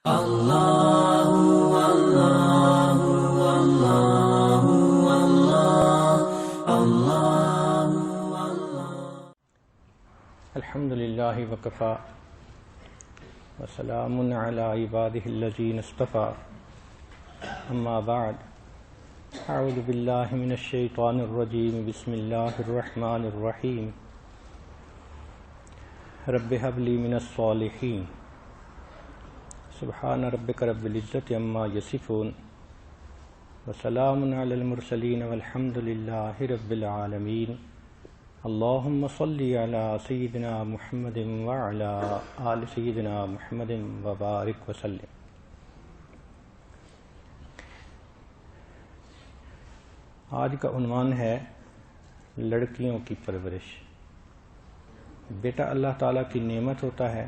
الحمد للہ وکفا وسلام علی عبادہ الذین اصطفی اما بعد اعوذ باللہ من الشیطان الرجیم بسم اللہ الرحمن الرحیم رب هب لی من الصالحین سبحان ربک رب العزت عما یصفون وسلام علی المرسلین والحمد للہ رب العالمین اللہم صلی علی سیدنا محمد وعلی آل سیدنا محمد وبارک وسلم۔ آج کا عنوان ہے لڑکیوں کی پرورش۔ بیٹا اللہ تعالیٰ کی نعمت ہوتا ہے،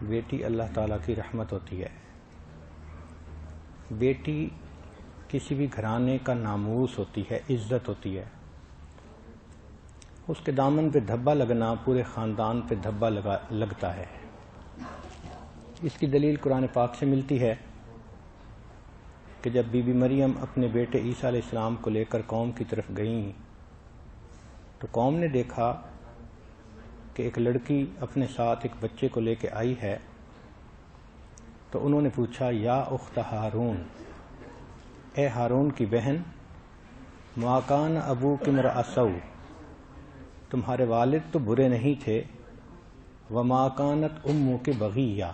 بیٹی اللہ تعالیٰ کی رحمت ہوتی ہے۔ بیٹی کسی بھی گھرانے کا ناموس ہوتی ہے، عزت ہوتی ہے۔ اس کے دامن پہ دھبا لگنا پورے خاندان پہ دھبا لگتا ہے۔ اس کی دلیل قرآن پاک سے ملتی ہے کہ جب بی بی مریم اپنے بیٹے عیسیٰ علیہ السلام کو لے کر قوم کی طرف گئیں تو قوم نے دیکھا کہ ایک لڑکی اپنے ساتھ ایک بچے کو لے کے آئی ہے، تو انہوں نے پوچھا یا اخت ہارون، اے ہارون کی بہن، ما کان ابوک امرأ سوء، تمہارے والد تو برے نہیں تھے، وما کانت امک بغیہ،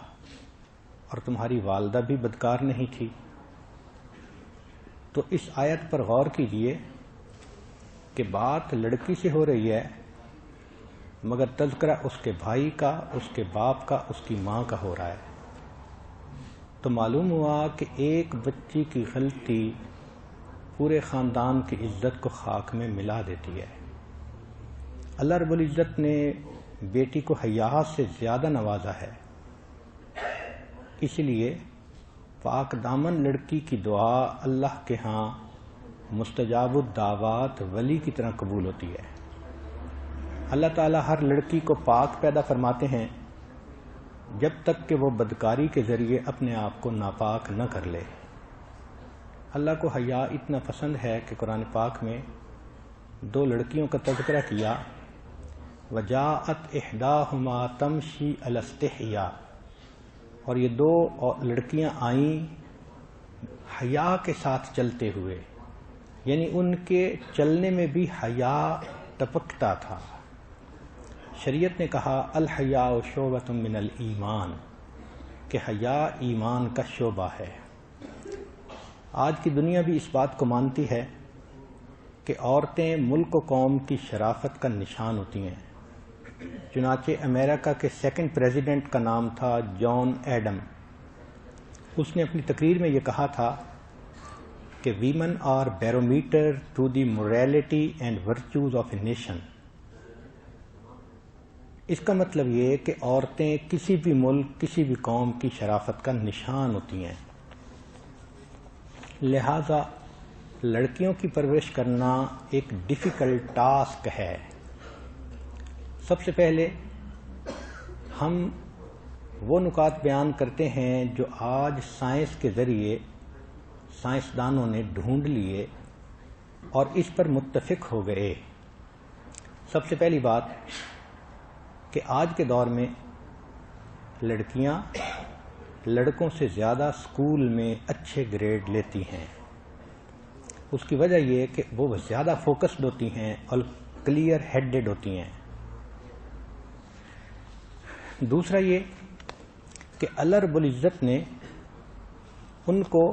اور تمہاری والدہ بھی بدکار نہیں تھی۔ تو اس آیت پر غور کیجئے کہ بات لڑکی سے ہو رہی ہے، مگر تذکرہ اس کے بھائی کا، اس کے باپ کا، اس کی ماں کا ہو رہا ہے۔ تو معلوم ہوا کہ ایک بچی کی غلطی پورے خاندان کی عزت کو خاک میں ملا دیتی ہے۔ اللہ رب العزت نے بیٹی کو حیا سے زیادہ نوازا ہے، اس لیے پاک دامن لڑکی کی دعا اللہ کے ہاں مستجاب الدعوات ولی کی طرح قبول ہوتی ہے۔ اللہ تعالیٰ ہر لڑکی کو پاک پیدا فرماتے ہیں جب تک کہ وہ بدکاری کے ذریعے اپنے آپ کو ناپاک نہ کر لے۔ اللہ کو حیا اتنا پسند ہے کہ قرآن پاک میں دو لڑکیوں کا تذکرہ کیا، وجاءت احداہما تمشی علی استحیاء، اور یہ دو لڑکیاں آئیں حیا کے ساتھ چلتے ہوئے، یعنی ان کے چلنے میں بھی حیا ٹپکتا تھا۔ شریعت نے کہا الحیاء شعبۃ من الایمان، کہ حیا ایمان کا شعبہ ہے۔ آج کی دنیا بھی اس بات کو مانتی ہے کہ عورتیں ملک و قوم کی شرافت کا نشان ہوتی ہیں۔ چنانچہ امریکہ کے سیکنڈ پریزیڈنٹ کا نام تھا جان ایڈم۔ اس نے اپنی تقریر میں یہ کہا تھا کہ women are barometer to the morality and virtues of a nation. اس کا مطلب یہ کہ عورتیں کسی بھی ملک، کسی بھی قوم کی شرافت کا نشان ہوتی ہیں۔ لہذا لڑکیوں کی پرورش کرنا ایک ڈیفیکلٹ ٹاسک ہے۔ سب سے پہلے ہم وہ نکات بیان کرتے ہیں جو آج سائنس کے ذریعے سائنسدانوں نے ڈھونڈ لیے اور اس پر متفق ہو گئے۔ سب سے پہلی بات کہ آج کے دور میں لڑکیاں لڑکوں سے زیادہ اسکول میں اچھے گریڈ لیتی ہیں۔ اس کی وجہ یہ کہ وہ زیادہ فوکسڈ ہوتی ہیں اور کلیئر ہیڈڈ ہوتی ہیں۔ دوسرا یہ کہ اللہ رب العزت نے ان کو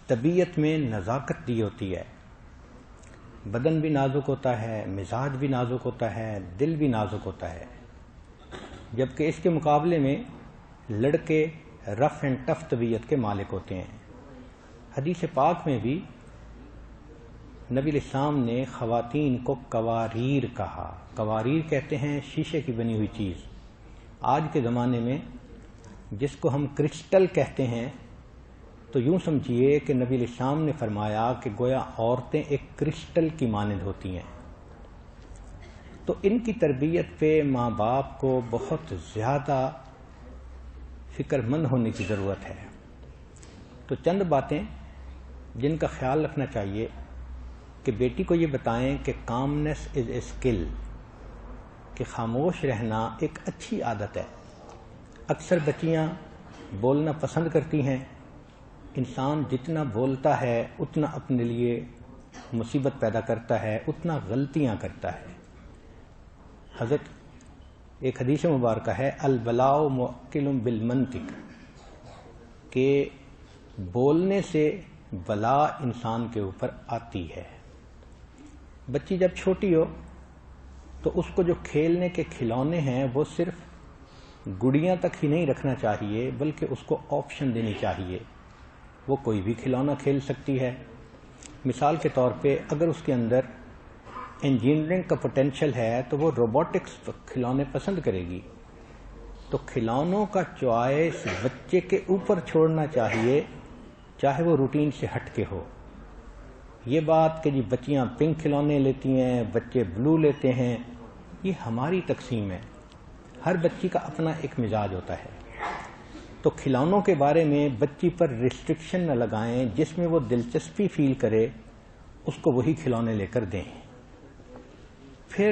طبیعت میں نزاکت دی ہوتی ہے۔ بدن بھی نازک ہوتا ہے، مزاج بھی نازک ہوتا ہے، دل بھی نازک ہوتا ہے، جبکہ اس کے مقابلے میں لڑکے رف اینڈ ٹف طبیعت کے مالک ہوتے ہیں۔ حدیث پاک میں بھی نبی علیہ السلام نے خواتین کو قواریر کہا۔ قواریر کہتے ہیں شیشے کی بنی ہوئی چیز۔ آج کے زمانے میں جس کو ہم کرسٹل کہتے ہیں، تو یوں سمجھیے کہ نبی علیہ السلام نے فرمایا کہ گویا عورتیں ایک کرسٹل کی مانند ہوتی ہیں۔ تو ان کی تربیت پہ ماں باپ کو بہت زیادہ فکر مند ہونے کی ضرورت ہے۔ تو چند باتیں جن کا خیال رکھنا چاہیے کہ بیٹی کو یہ بتائیں کہ کامنس از اے اسکل، کہ خاموش رہنا ایک اچھی عادت ہے۔ اکثر بچیاں بولنا پسند کرتی ہیں، انسان جتنا بولتا ہے اتنا اپنے لیے مصیبت پیدا کرتا ہے، اتنا غلطیاں کرتا ہے۔ حضرت ایک حدیث مبارکہ ہے البلاء موکل بالمنطق، کہ بولنے سے بلا انسان کے اوپر آتی ہے۔ بچی جب چھوٹی ہو تو اس کو جو کھیلنے کے کھلونے ہیں وہ صرف گڑیاں تک ہی نہیں رکھنا چاہیے، بلکہ اس کو آپشن دینی چاہیے، وہ کوئی بھی کھلونا کھیل سکتی ہے۔ مثال کے طور پہ اگر اس کے اندر انجینئرنگ کا پوٹینشل ہے تو وہ روبوٹکس کھلونے پسند کرے گی۔ تو کھلونوں کا چوائس بچے کے اوپر چھوڑنا چاہیے، چاہے وہ روٹین سے ہٹ کے ہو۔ یہ بات کہ جی بچیاں پنک کھلونے لیتی ہیں، بچے بلو لیتے ہیں، یہ ہماری تقسیم ہے۔ ہر بچی کا اپنا ایک مزاج ہوتا ہے۔ تو کھلونوں کے بارے میں بچی پر ریسٹرکشن نہ لگائیں، جس میں وہ دلچسپی فیل کرے اس کو وہی کھلونے لے کر دیں۔ پھر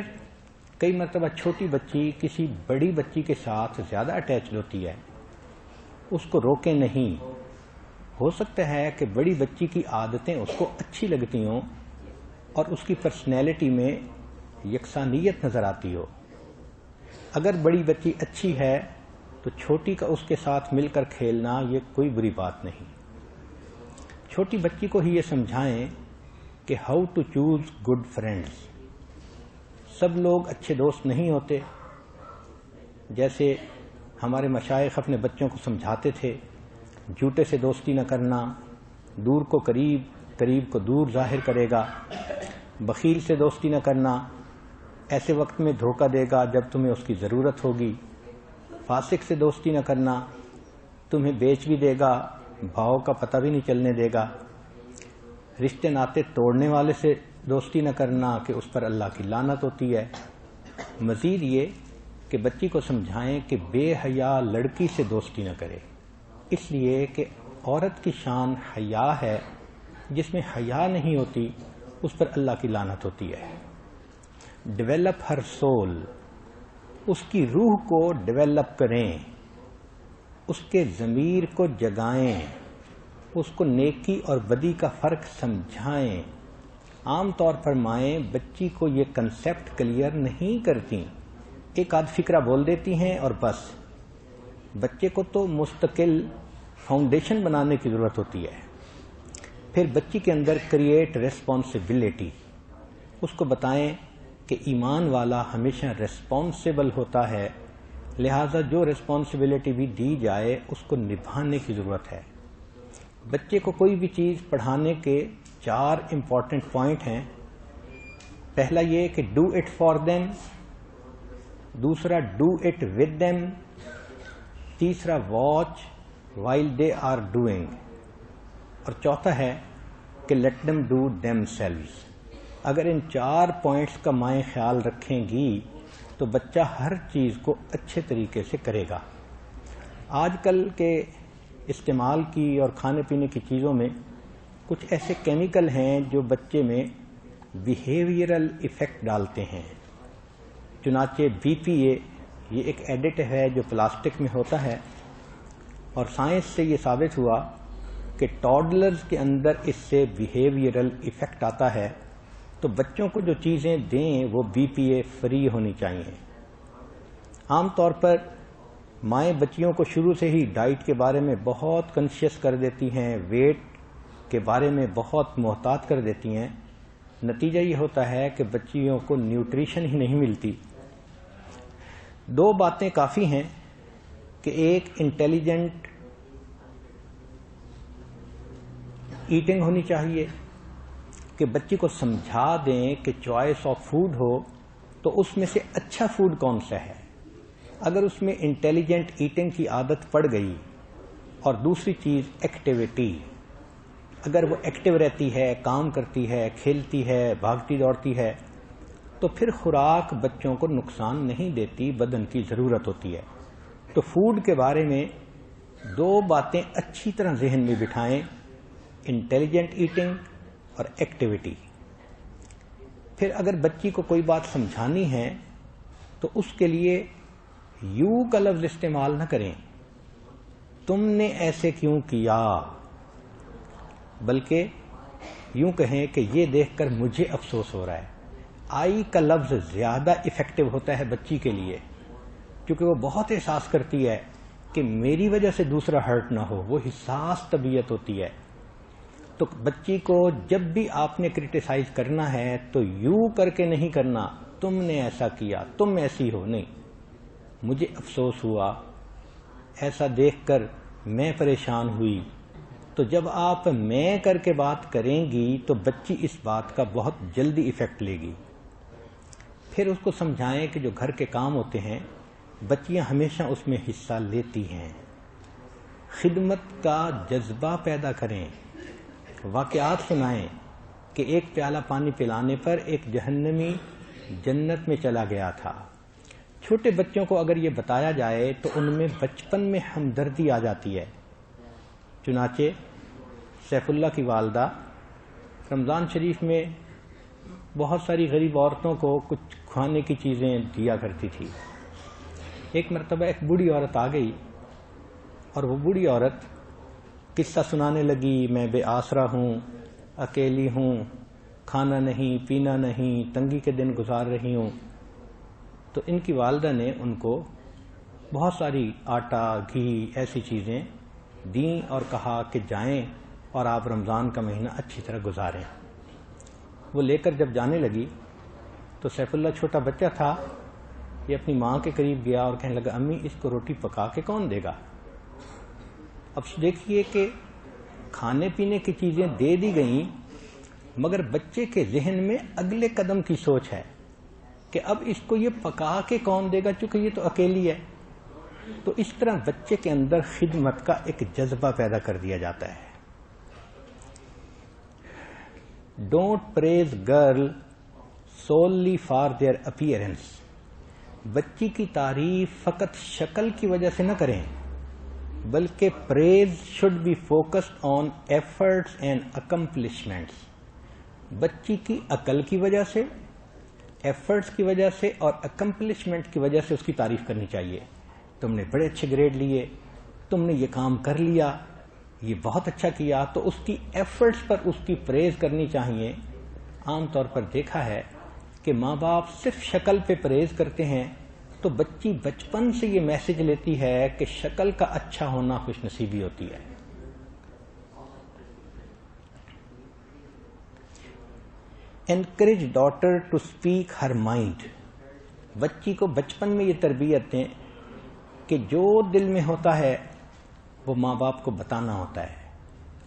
کئی مرتبہ چھوٹی بچی کسی بڑی بچی کے ساتھ زیادہ اٹیچڈ ہوتی ہے، اس کو روکیں نہیں۔ ہو سکتا ہے کہ بڑی بچی کی عادتیں اس کو اچھی لگتی ہوں اور اس کی پرسنالٹی میں یکسانیت نظر آتی ہو۔ اگر بڑی بچی اچھی ہے تو چھوٹی کا اس کے ساتھ مل کر کھیلنا یہ کوئی بری بات نہیں۔ چھوٹی بچی کو ہی یہ سمجھائیں کہ how to choose good friends. سب لوگ اچھے دوست نہیں ہوتے۔ جیسے ہمارے مشائخ اپنے بچوں کو سمجھاتے تھے، جھوٹے سے دوستی نہ کرنا، دور کو قریب، قریب کو دور ظاہر کرے گا، بخیل سے دوستی نہ کرنا، ایسے وقت میں دھوکہ دے گا جب تمہیں اس کی ضرورت ہوگی، فاسق سے دوستی نہ کرنا، تمہیں بیچ بھی دے گا، بھاؤ کا پتہ بھی نہیں چلنے دے گا، رشتے ناطے توڑنے والے سے دوستی نہ کرنا کہ اس پر اللہ کی لعنت ہوتی ہے۔ مزید یہ کہ بچی کو سمجھائیں کہ بے حیا لڑکی سے دوستی نہ کرے، اس لیے کہ عورت کی شان حیا ہے، جس میں حیا نہیں ہوتی اس پر اللہ کی لعنت ہوتی ہے۔ ڈیولپ ہر سول، اس کی روح کو ڈیولپ کریں، اس کے ضمیر کو جگائیں، اس کو نیکی اور بدی کا فرق سمجھائیں۔ عام طور پر مائیں بچی کو یہ کنسیپٹ کلیئر نہیں کرتی، ایک آدھ فکرہ بول دیتی ہیں اور بس۔ بچے کو تو مستقل فاؤنڈیشن بنانے کی ضرورت ہوتی ہے۔ پھر بچی کے اندر کریٹ ریسپانسبلٹی، اس کو بتائیں کہ ایمان والا ہمیشہ ریسپانسبل ہوتا ہے، لہذا جو ریسپانسبلٹی بھی دی جائے اس کو نبھانے کی ضرورت ہے۔ بچے کو کوئی بھی چیز پڑھانے کے 4 امپورٹنٹ پوائنٹ ہیں۔ پہلا یہ کہ ڈو اٹ فار دیم، دوسرا ڈو اٹ ود دیم، تیسرا watch while they are doing, اور چوتھا ہے کہ let them do themselves. اگر ان 4 پوائنٹس کا مائیں خیال رکھیں گی تو بچہ ہر چیز کو اچھے طریقے سے کرے گا۔ آج کل کے استعمال کی اور کھانے پینے کی چیزوں میں کچھ ایسے کیمیکل ہیں جو بچے میں بیہیویئرل ایفیکٹ ڈالتے ہیں۔ چنانچہ BPA یہ ایک ایڈیٹو ہے جو پلاسٹک میں ہوتا ہے، اور سائنس سے یہ ثابت ہوا کہ ٹاڈلرز کے اندر اس سے بیہیویئرل ایفیکٹ آتا ہے۔ تو بچوں کو جو چیزیں دیں وہ BPA فری ہونی چاہیے۔ عام طور پر مائیں بچیوں کو شروع سے ہی ڈائٹ کے بارے میں بہت کنشیس کر دیتی ہیں، ویٹ کے بارے میں بہت محتاط کر دیتی ہیں۔ نتیجہ یہ ہوتا ہے کہ بچیوں کو نیوٹریشن ہی نہیں ملتی۔ 2 باتیں کافی ہیں کہ ایک انٹیلیجنٹ ایٹنگ ہونی چاہیے، کہ بچی کو سمجھا دیں کہ چوائس آف فوڈ ہو تو اس میں سے اچھا فوڈ کون سا ہے۔ اگر اس میں انٹیلیجنٹ ایٹنگ کی عادت پڑ گئی، اور دوسری چیز ایکٹیویٹی، اگر وہ ایکٹیو رہتی ہے، کام کرتی ہے، کھیلتی ہے، بھاگتی دوڑتی ہے، تو پھر خوراک بچوں کو نقصان نہیں دیتی، بدن کی ضرورت ہوتی ہے۔ تو فوڈ کے بارے میں دو باتیں اچھی طرح ذہن میں بٹھائیں، انٹیلیجنٹ ایٹنگ اور ایکٹیویٹی۔ پھر اگر بچی کو کوئی بات سمجھانی ہے تو اس کے لیے یو کا لفظ استعمال نہ کریں، تم نے ایسے کیوں کیا، بلکہ یوں کہیں کہ یہ دیکھ کر مجھے افسوس ہو رہا ہے۔ آئی کا لفظ زیادہ افیکٹو ہوتا ہے بچی کے لیے، کیونکہ وہ بہت احساس کرتی ہے کہ میری وجہ سے دوسرا ہرٹ نہ ہو، وہ حساس طبیعت ہوتی ہے۔ تو بچی کو جب بھی آپ نے کرٹیسائز کرنا ہے تو یوں کر کے نہیں کرنا، تم نے ایسا کیا، تم ایسی ہو، نہیں، مجھے افسوس ہوا، ایسا دیکھ کر میں پریشان ہوئی۔ تو جب آپ میں کر کے بات کریں گی تو بچی اس بات کا بہت جلدی ایفیکٹ لے گی۔ پھر اس کو سمجھائیں کہ جو گھر کے کام ہوتے ہیں بچیاں ہمیشہ اس میں حصہ لیتی ہیں، خدمت کا جذبہ پیدا کریں، واقعات سنائیں کہ ایک پیالہ پانی پلانے پر ایک جہنمی جنت میں چلا گیا تھا۔ چھوٹے بچوں کو اگر یہ بتایا جائے تو ان میں بچپن میں ہمدردی آ جاتی ہے۔ چنانچہ سیف اللہ کی والدہ رمضان شریف میں بہت ساری غریب عورتوں کو کچھ کھانے کی چیزیں دیا کرتی تھی۔ ایک مرتبہ ایک بوڑھی عورت آ گئی اور وہ بوڑھی عورت قصہ سنانے لگی، میں بے آسرا ہوں، اکیلی ہوں، کھانا نہیں، پینا نہیں، تنگی کے دن گزار رہی ہوں۔ تو ان کی والدہ نے ان کو بہت ساری آٹا، گھی، ایسی چیزیں دیں اور کہا کہ جائیں اور آپ رمضان کا مہینہ اچھی طرح گزاریں۔ وہ لے کر جب جانے لگی تو سیف اللہ چھوٹا بچہ تھا، یہ اپنی ماں کے قریب گیا اور کہنے لگا، امی اس کو روٹی پکا کے کون دے گا؟ اب دیکھیے کہ کھانے پینے کی چیزیں دے دی گئیں، مگر بچے کے ذہن میں اگلے قدم کی سوچ ہے کہ اب اس کو یہ پکا کے کون دے گا، چونکہ یہ تو اکیلی ہے۔ تو اس طرح بچے کے اندر خدمت کا ایک جذبہ پیدا کر دیا جاتا ہے۔ Don't praise girl solely for their appearance, بچی کی تعریف فقط شکل کی وجہ سے نہ کریں، بلکہ praise should be focused on efforts and accomplishments. بچی کی عقل کی وجہ سے، ایفرٹس کی وجہ سے اور اکمپلشمنٹ کی وجہ سے اس کی تعریف کرنی چاہیے۔ تم نے بڑے اچھے گریڈ لیے، تم نے یہ کام کر لیا، یہ بہت اچھا کیا، تو اس کی ایفرٹس پر اس کی پریز کرنی چاہیے۔ عام طور پر دیکھا ہے کہ ماں باپ صرف شکل پہ پریز کرتے ہیں تو بچی بچپن سے یہ میسج لیتی ہے کہ شکل کا اچھا ہونا خوش نصیبی ہوتی ہے۔ Encourage daughter to speak her mind, بچی کو بچپن میں یہ تربیت دیں کہ جو دل میں ہوتا ہے وہ ماں باپ کو بتانا ہوتا ہے،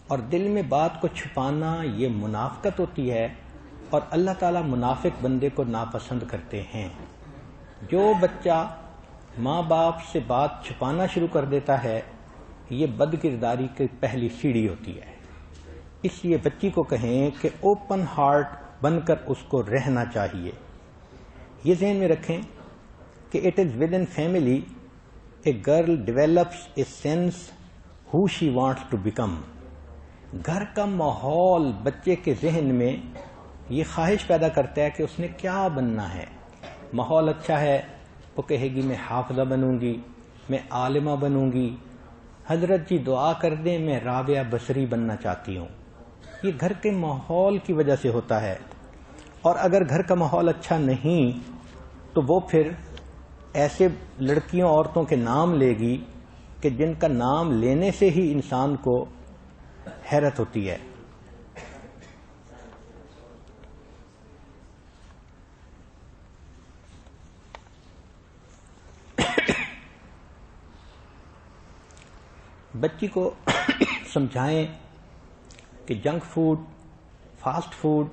اور دل میں بات کو چھپانا یہ منافقت ہوتی ہے، اور اللہ تعالیٰ منافق بندے کو ناپسند کرتے ہیں۔ جو بچہ ماں باپ سے بات چھپانا شروع کر دیتا ہے یہ بد کرداری کی پہلی سیڑھی ہوتی ہے۔ اس لیے بچی کو کہیں کہ اوپن ہارٹ بن کر اس کو رہنا چاہیے۔ یہ ذہن میں رکھیں کہ it is within family a girl develops a sense who she wants to become. گھر کا ماحول بچے کے ذہن میں یہ خواہش پیدا کرتا ہے کہ اس نے کیا بننا ہے۔ ماحول اچھا ہے، وہ کہے گی میں حافظہ بنوں گی، میں عالمہ بنوں گی، حضرت جی دعا کر دیں میں رابعہ بصری بننا چاہتی ہوں۔ یہ گھر کے ماحول کی وجہ سے ہوتا ہے، اور اگر گھر کا ماحول اچھا نہیں تو وہ پھر ایسے لڑکیوں عورتوں کے نام لے گی کہ جن کا نام لینے سے ہی انسان کو حیرت ہوتی ہے۔ بچی کو سمجھائیں کہ جنک فوڈ، فاسٹ فوڈ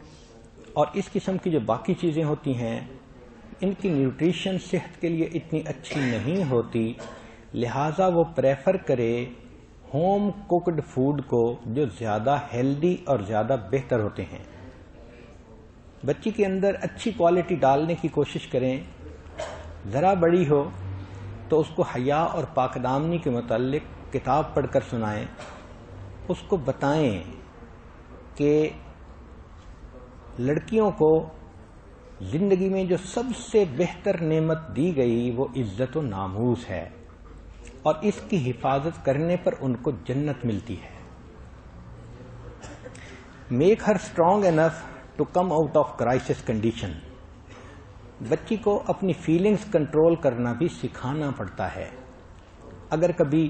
اور اس قسم کی جو باقی چیزیں ہوتی ہیں ان کی نیوٹریشن صحت کے لیے اتنی اچھی نہیں ہوتی، لہٰذا وہ پریفر کرے ہوم کوکڈ فوڈ کو جو زیادہ ہیلدی اور زیادہ بہتر ہوتے ہیں۔ بچی کے اندر اچھی کوالٹی ڈالنے کی کوشش کریں، ذرا بڑی ہو تو اس کو حیا اور پاک دامنی کے متعلق کتاب پڑھ کر سنائیں، اس کو بتائیں کہ لڑکیوں کو زندگی میں جو سب سے بہتر نعمت دی گئی وہ عزت و ناموس ہے، اور اس کی حفاظت کرنے پر ان کو جنت ملتی ہے۔ Make her strong enough to come out of crisis condition. بچی کو اپنی فیلنگز کنٹرول کرنا بھی سکھانا پڑتا ہے۔ اگر کبھی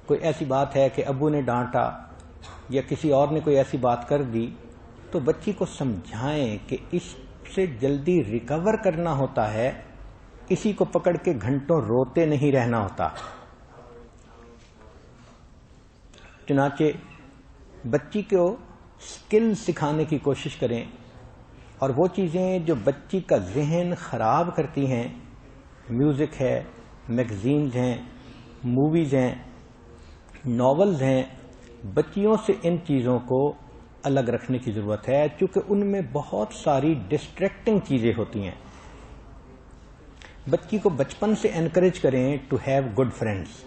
کوئی ایسی بات ہے کہ ابو نے ڈانٹا یا کسی اور نے کوئی ایسی بات کر دی، تو بچی کو سمجھائیں کہ اس سے جلدی ریکور کرنا ہوتا ہے، کسی کو پکڑ کے گھنٹوں روتے نہیں رہنا ہوتا۔ چنانچہ بچی کو اسکل سکھانے کی کوشش کریں، اور وہ چیزیں جو بچی کا ذہن خراب کرتی ہیں، میوزک ہے، میگزینز ہیں، موویز ہیں، ناولز ہیں، بچیوں سے ان چیزوں کو الگ رکھنے کی ضرورت ہے، چونکہ ان میں بہت ساری ڈسٹریکٹنگ چیزیں ہوتی ہیں۔ بچی کو بچپن سے انکریج کریں ٹو ہیو گڈ فرینڈز۔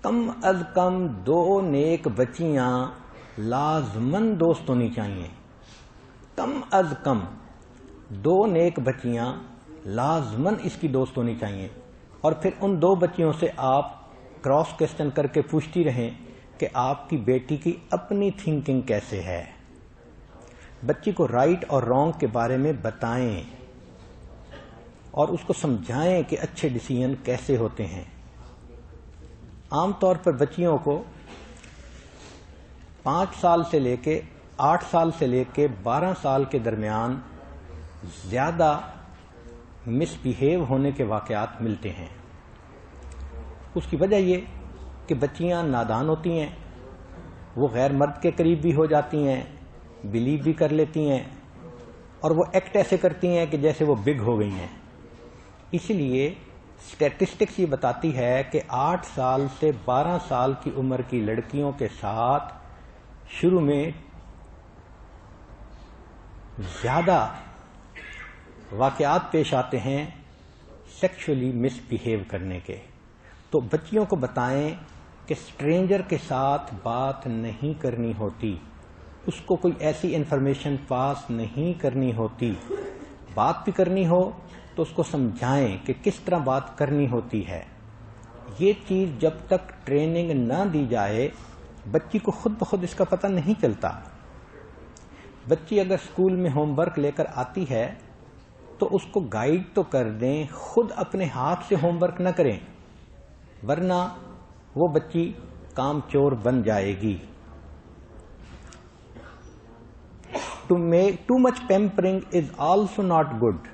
کم از کم 2 نیک بچیاں لازمن دوست ہونی چاہیے۔ کم از کم 2 نیک بچیاں لازمن اس کی دوست ہونی چاہیے، اور پھر ان 2 بچیوں سے آپ کراس کوسچن کر کے پوچھتی رہیں کہ آپ کی بیٹی کی اپنی تھنکنگ کیسے ہے۔ بچی کو رائٹ اور رانگ کے بارے میں بتائیں اور اس کو سمجھائیں کہ اچھے ڈیسیژن کیسے ہوتے ہیں۔ عام طور پر بچیوں کو 5 سال سے لے کے 8 سال سے لے کے 12 سال کے درمیان زیادہ مس بیہیو ہونے کے واقعات ملتے ہیں۔ اس کی وجہ یہ کہ بچیاں نادان ہوتی ہیں، وہ غیر مرد کے قریب بھی ہو جاتی ہیں، بلیو بھی کر لیتی ہیں، اور وہ ایکٹ ایسے کرتی ہیں کہ جیسے وہ بگ ہو گئی ہیں۔ اس لیے اسٹیٹسٹکس یہ بتاتی ہے کہ 8 سال سے 12 سال کی عمر کی لڑکیوں کے ساتھ شروع میں زیادہ واقعات پیش آتے ہیں سیکشولی مس بیہیو کرنے کے۔ تو بچیوں کو بتائیں کہ اسٹرینجر کے ساتھ بات نہیں کرنی ہوتی، اس کو کوئی ایسی انفارمیشن پاس نہیں کرنی ہوتی، بات بھی کرنی ہو تو اس کو سمجھائیں کہ کس طرح بات کرنی ہوتی ہے۔ یہ چیز جب تک ٹریننگ نہ دی جائے بچی کو خود بخود اس کا پتہ نہیں چلتا۔ بچی اگر اسکول میں ہوم ورک لے کر آتی ہے تو اس کو گائیڈ تو کر دیں، خود اپنے ہاتھ سے ہوم ورک نہ کریں، ورنہ وہ بچی کام چور بن جائے گی۔ Too much pampering is also not good,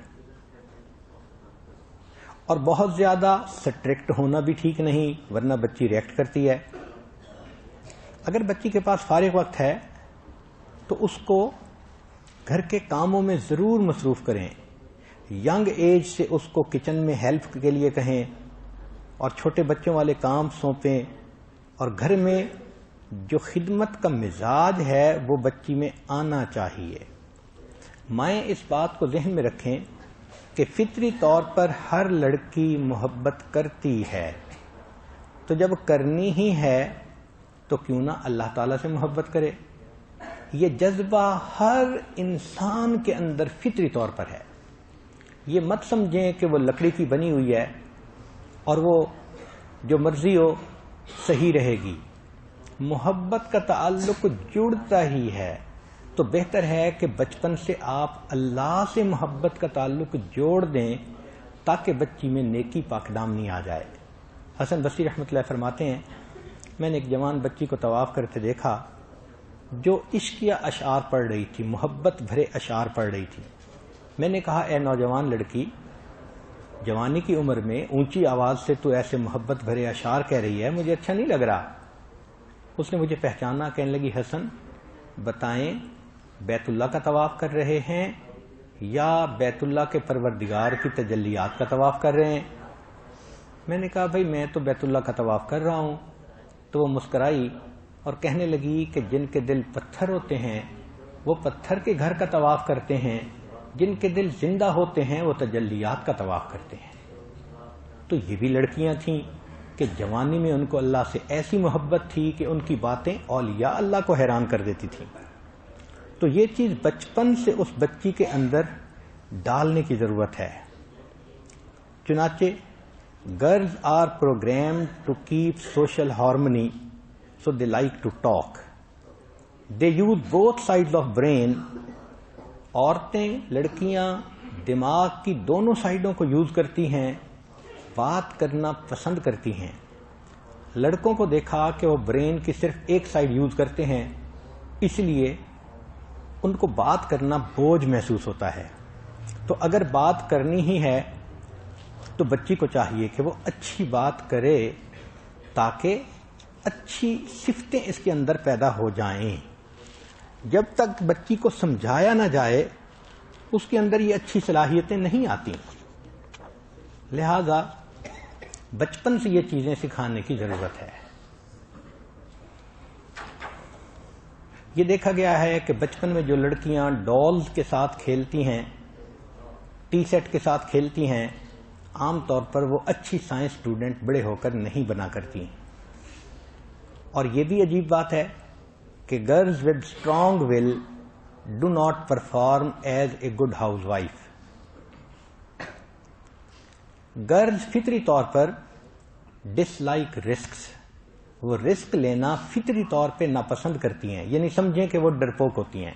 اور بہت زیادہ سٹرکٹ ہونا بھی ٹھیک نہیں، ورنہ بچی ریئیکٹ کرتی ہے۔ اگر بچی کے پاس فارغ وقت ہے تو اس کو گھر کے کاموں میں ضرور مصروف کریں۔ ینگ ایج سے اس کو کچن میں ہیلپ کے لیے کہیں، اور چھوٹے بچوں والے کام سونپیں، اور گھر میں جو خدمت کا مزاج ہے وہ بچی میں آنا چاہیے۔ مائیں اس بات کو ذہن میں رکھیں کہ فطری طور پر ہر لڑکی محبت کرتی ہے، تو جب کرنی ہی ہے تو کیوں نہ اللہ تعالیٰ سے محبت کرے۔ یہ جذبہ ہر انسان کے اندر فطری طور پر ہے۔ یہ مت سمجھیں کہ وہ لکڑی کی بنی ہوئی ہے اور وہ جو مرضی ہو صحیح رہے گی۔ محبت کا تعلق جڑتا ہی ہے، تو بہتر ہے کہ بچپن سے آپ اللہ سے محبت کا تعلق جوڑ دیں تاکہ بچی میں نیکی پاک دامنی آ جائے۔ حسن بصری رحمۃ اللہ فرماتے ہیں، میں نے ایک جوان بچی کو طواف کرتے دیکھا جو عشقیہ اشعار پڑھ رہی تھی، محبت بھرے اشعار پڑھ رہی تھی۔ میں نے کہا، اے نوجوان لڑکی، جوانی کی عمر میں اونچی آواز سے تو ایسے محبت بھرے اشعار کہہ رہی ہے، مجھے اچھا نہیں لگ رہا۔ اس نے مجھے پہچانا، کہنے لگی، حسن بتائیں بیت اللہ کا طواف کر رہے ہیں یا بیت اللہ کے پروردگار کی تجلیات کا طواف کر رہے ہیں؟ میں نے کہا، بھائی میں تو بیت اللہ کا طواف کر رہا ہوں۔ تو وہ مسکرائی اور کہنے لگی کہ جن کے دل پتھر ہوتے ہیں وہ پتھر کے گھر کا طواف کرتے ہیں، جن کے دل زندہ ہوتے ہیں وہ تجلیات کا طواف کرتے ہیں۔ تو یہ بھی لڑکیاں تھیں کہ جوانی میں ان کو اللہ سے ایسی محبت تھی کہ ان کی باتیں اولیاء اللہ کو حیران کر دیتی تھیں. تو یہ چیز بچپن سے اس بچی کے اندر ڈالنے کی ضرورت ہے. چنانچہ girls are programmed to keep social harmony so they like to talk. They use both sides of brain. عورتیں، لڑکیاں دماغ کی دونوں سائڈوں کو یوز کرتی ہیں، بات کرنا پسند کرتی ہیں. لڑکوں کو دیکھا کہ وہ برین کی صرف ایک سائڈ یوز کرتے ہیں، اس لیے ان کو بات کرنا بوجھ محسوس ہوتا ہے. تو اگر بات کرنی ہی ہے تو بچی کو چاہیے کہ وہ اچھی بات کرے تاکہ اچھی صفتیں اس کے اندر پیدا ہو جائیں. جب تک بچی کو سمجھایا نہ جائے اس کے اندر یہ اچھی صلاحیتیں نہیں آتی. لہذا بچپن سے یہ چیزیں سکھانے کی ضرورت ہے. یہ دیکھا گیا ہے کہ بچپن میں جو لڑکیاں ڈالز کے ساتھ کھیلتی ہیں، ٹی سیٹ کے ساتھ کھیلتی ہیں، عام طور پر وہ اچھی سائنس اسٹوڈنٹ بڑے ہو کر نہیں بنا کرتی. اور یہ بھی عجیب بات ہے کہ girls with strong will do not perform as a good house wife. Girls فطری طور پر ڈس لائک رسکس، وہ رسک لینا فطری طور پہ ناپسند کرتی ہیں. یعنی سمجھیں کہ وہ ڈرپوک ہوتی ہیں،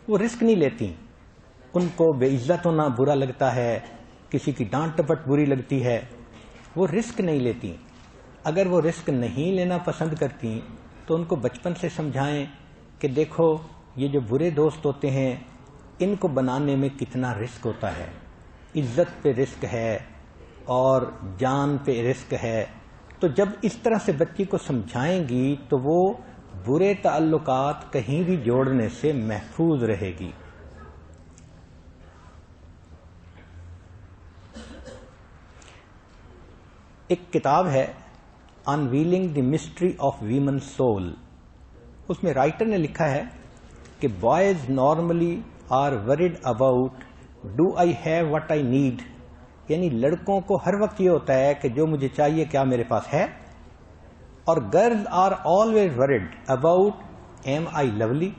وہ رسک نہیں لیتی. ان کو بے عزت ہونا برا لگتا ہے، کسی کی ڈانٹ ٹپٹ بری لگتی ہے، وہ رسک نہیں لیتی. اگر وہ رسک نہیں لینا پسند کرتی تو ان کو بچپن سے سمجھائیں کہ دیکھو یہ جو برے دوست ہوتے ہیں ان کو بنانے میں کتنا رسک ہوتا ہے. عزت پہ رسک ہے اور جان پہ رسک ہے. تو جب اس طرح سے بچی کو سمجھائیں گی تو وہ برے تعلقات کہیں بھی جوڑنے سے محفوظ رہے گی. ایک کتاب ہے unveiling the mystery of women soul. اس میں رائٹر نے لکھا ہے کہ boys normally are worried about do I have what I need. یعنی لڑکوں کو ہر وقت یہ ہوتا ہے کہ جو مجھے چاہیے کیا میرے پاس ہے. اور girls are always worried about am I lovely,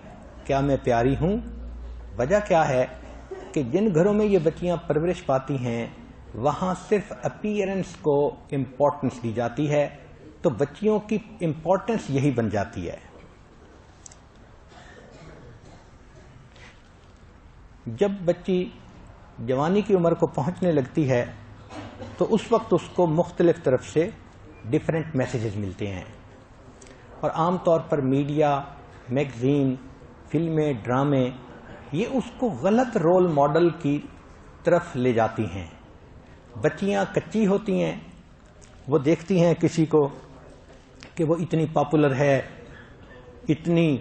کیا میں پیاری ہوں. وجہ کیا ہے کہ جن گھروں میں یہ بچیاں پرورش پاتی ہیں وہاں صرف اپیئرنس کو امپورٹنس دی جاتی ہے، تو بچیوں کی امپورٹنس یہی بن جاتی ہے. جب بچی جوانی کی عمر کو پہنچنے لگتی ہے تو اس وقت اس کو مختلف طرف سے ڈفرینٹ میسیجز ملتے ہیں، اور عام طور پر میڈیا، میگزین، فلمیں، ڈرامے یہ اس کو غلط رول ماڈل کی طرف لے جاتی ہیں. بچیاں کچی ہوتی ہیں، وہ دیکھتی ہیں کسی کو کہ وہ اتنی پاپولر ہے، اتنی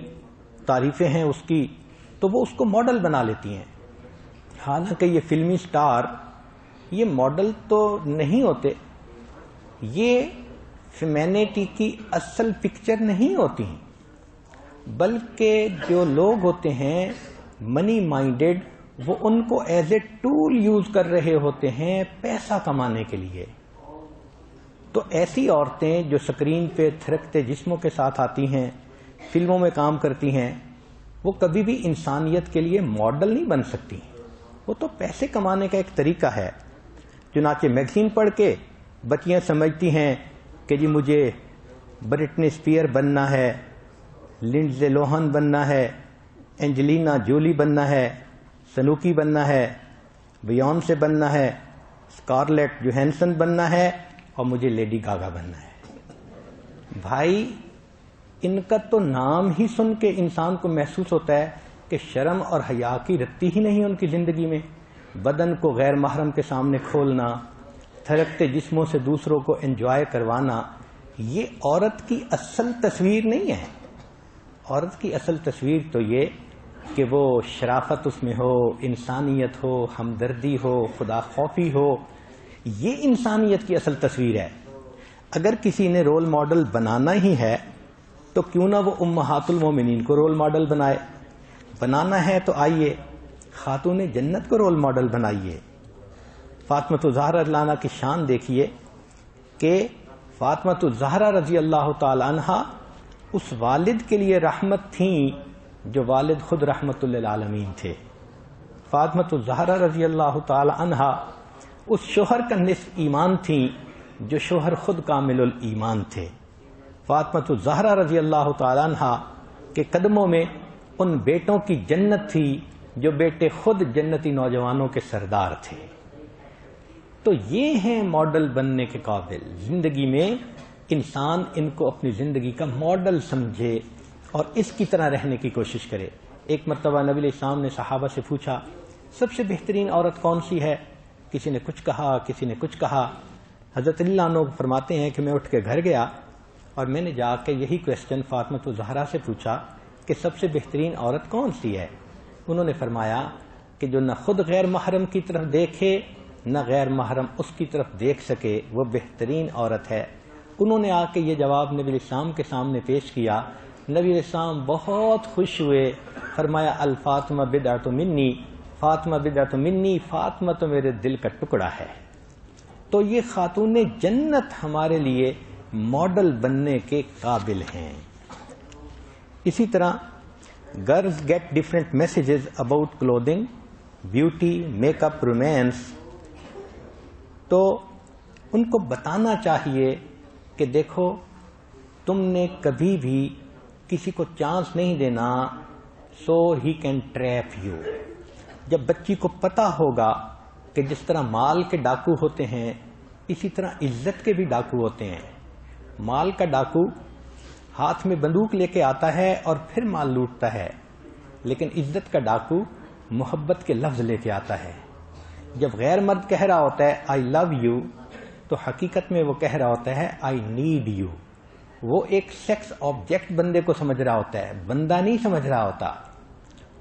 تعریفیں ہیں اس کی، تو وہ اس کو ماڈل بنا لیتی ہیں. حالانکہ یہ فلمی سٹار یہ ماڈل تو نہیں ہوتے، یہ فیمینٹی کی اصل پکچر نہیں ہوتی، بلکہ جو لوگ ہوتے ہیں منی مائنڈڈ وہ ان کو ایز اے ٹول یوز کر رہے ہوتے ہیں پیسہ کمانے کے لیے. تو ایسی عورتیں جو سکرین پہ تھرکتے جسموں کے ساتھ آتی ہیں، فلموں میں کام کرتی ہیں، وہ کبھی بھی انسانیت کے لیے ماڈل نہیں بن سکتی. وہ تو پیسے کمانے کا ایک طریقہ ہے. چنانچہ میگزین پڑھ کے بچیاں سمجھتی ہیں کہ جی مجھے برٹنی اسپیئر بننا ہے، لنڈزے لوہن بننا ہے، اینجلینا جولی بننا ہے، سنوکی بننا ہے، بیونسے بننا ہے، اسکارلیٹ جوہینسن بننا ہے، اور مجھے لیڈی گاگا بننا ہے. بھائی ان کا تو نام ہی سن کے انسان کو محسوس ہوتا ہے کہ شرم اور حیا کی رتی ہی نہیں ان کی زندگی میں. بدن کو غیر محرم کے سامنے کھولنا، تھرکتے جسموں سے دوسروں کو انجوائے کروانا، یہ عورت کی اصل تصویر نہیں ہے. عورت کی اصل تصویر تو یہ کہ وہ شرافت اس میں ہو، انسانیت ہو، ہمدردی ہو، خدا خوفی ہو. یہ انسانیت کی اصل تصویر ہے. اگر کسی نے رول ماڈل بنانا ہی ہے تو کیوں نہ وہ امہات المومنین کو رول ماڈل بنائے. بنانا ہے تو آئیے خاتون جنت کو رول ماڈل بنائیے. فاطمہ الزہرا اللہ عنہا کی شان دیکھیے کہ فاطمہ الزہرا رضی اللہ تعالی عنہا اس والد کے لیے رحمت تھیں جو والد خود رحمت للعالمین تھے. فاطمہ الزہرا رضی اللہ تعالی عنہا اس شوہر کا نصف ایمان تھیں جو شوہر خود کامل الایمان تھے. فاطمہ الزہرا رضی اللہ تعالی عنہا کے قدموں میں ان بیٹوں کی جنت تھی جو بیٹے خود جنتی نوجوانوں کے سردار تھے. تو یہ ہیں ماڈل بننے کے قابل. زندگی میں انسان ان کو اپنی زندگی کا ماڈل سمجھے اور اس کی طرح رہنے کی کوشش کرے. ایک مرتبہ نبی علیہ السلام نے صحابہ سے پوچھا سب سے بہترین عورت کون سی ہے؟ کسی نے کچھ کہا، کسی نے کچھ کہا. حضرت اللہ عنہ فرماتے ہیں کہ میں اٹھ کے گھر گیا اور میں نے جا کے یہی کویسچن فاطمہ الزہرا سے پوچھا کہ سب سے بہترین عورت کون سی ہے؟ انہوں نے فرمایا کہ جو نہ خود غیر محرم کی طرف دیکھے نہ غیر محرم اس کی طرف دیکھ سکے وہ بہترین عورت ہے. انہوں نے آ کے یہ جواب نبی علیہ السلام کے سامنے پیش کیا. نبی علیہ السلام بہت خوش ہوئے. فرمایا الفاطمہ بدعۃ منی، فاطمہ بدعۃ منی، فاطمہ تو میرے دل کا ٹکڑا ہے. تو یہ خاتون جنت ہمارے لیے ماڈل بننے کے قابل ہیں. اسی طرح girls get different messages about clothing, beauty, make up, romance. تو ان کو بتانا چاہیے کہ دیکھو تم نے کبھی بھی کسی کو چانس نہیں دینا سو ہی کین ٹریپ یو. جب بچی کو پتہ ہوگا کہ جس طرح مال کے ڈاکو ہوتے ہیں اسی طرح عزت کے بھی ڈاکو ہوتے ہیں. مال کا ڈاکو ہاتھ میں بندوق لے کے آتا ہے اور پھر مال لوٹتا ہے، لیکن عزت کا ڈاکو محبت کے لفظ لے کے آتا ہے. جب غیر مرد کہہ رہا ہوتا ہے آئی لو یو تو حقیقت میں وہ کہہ رہا ہوتا ہے آئی نیڈ یو. وہ ایک سیکس آبجیکٹ بندے کو سمجھ رہا ہوتا ہے، بندہ نہیں سمجھ رہا ہوتا.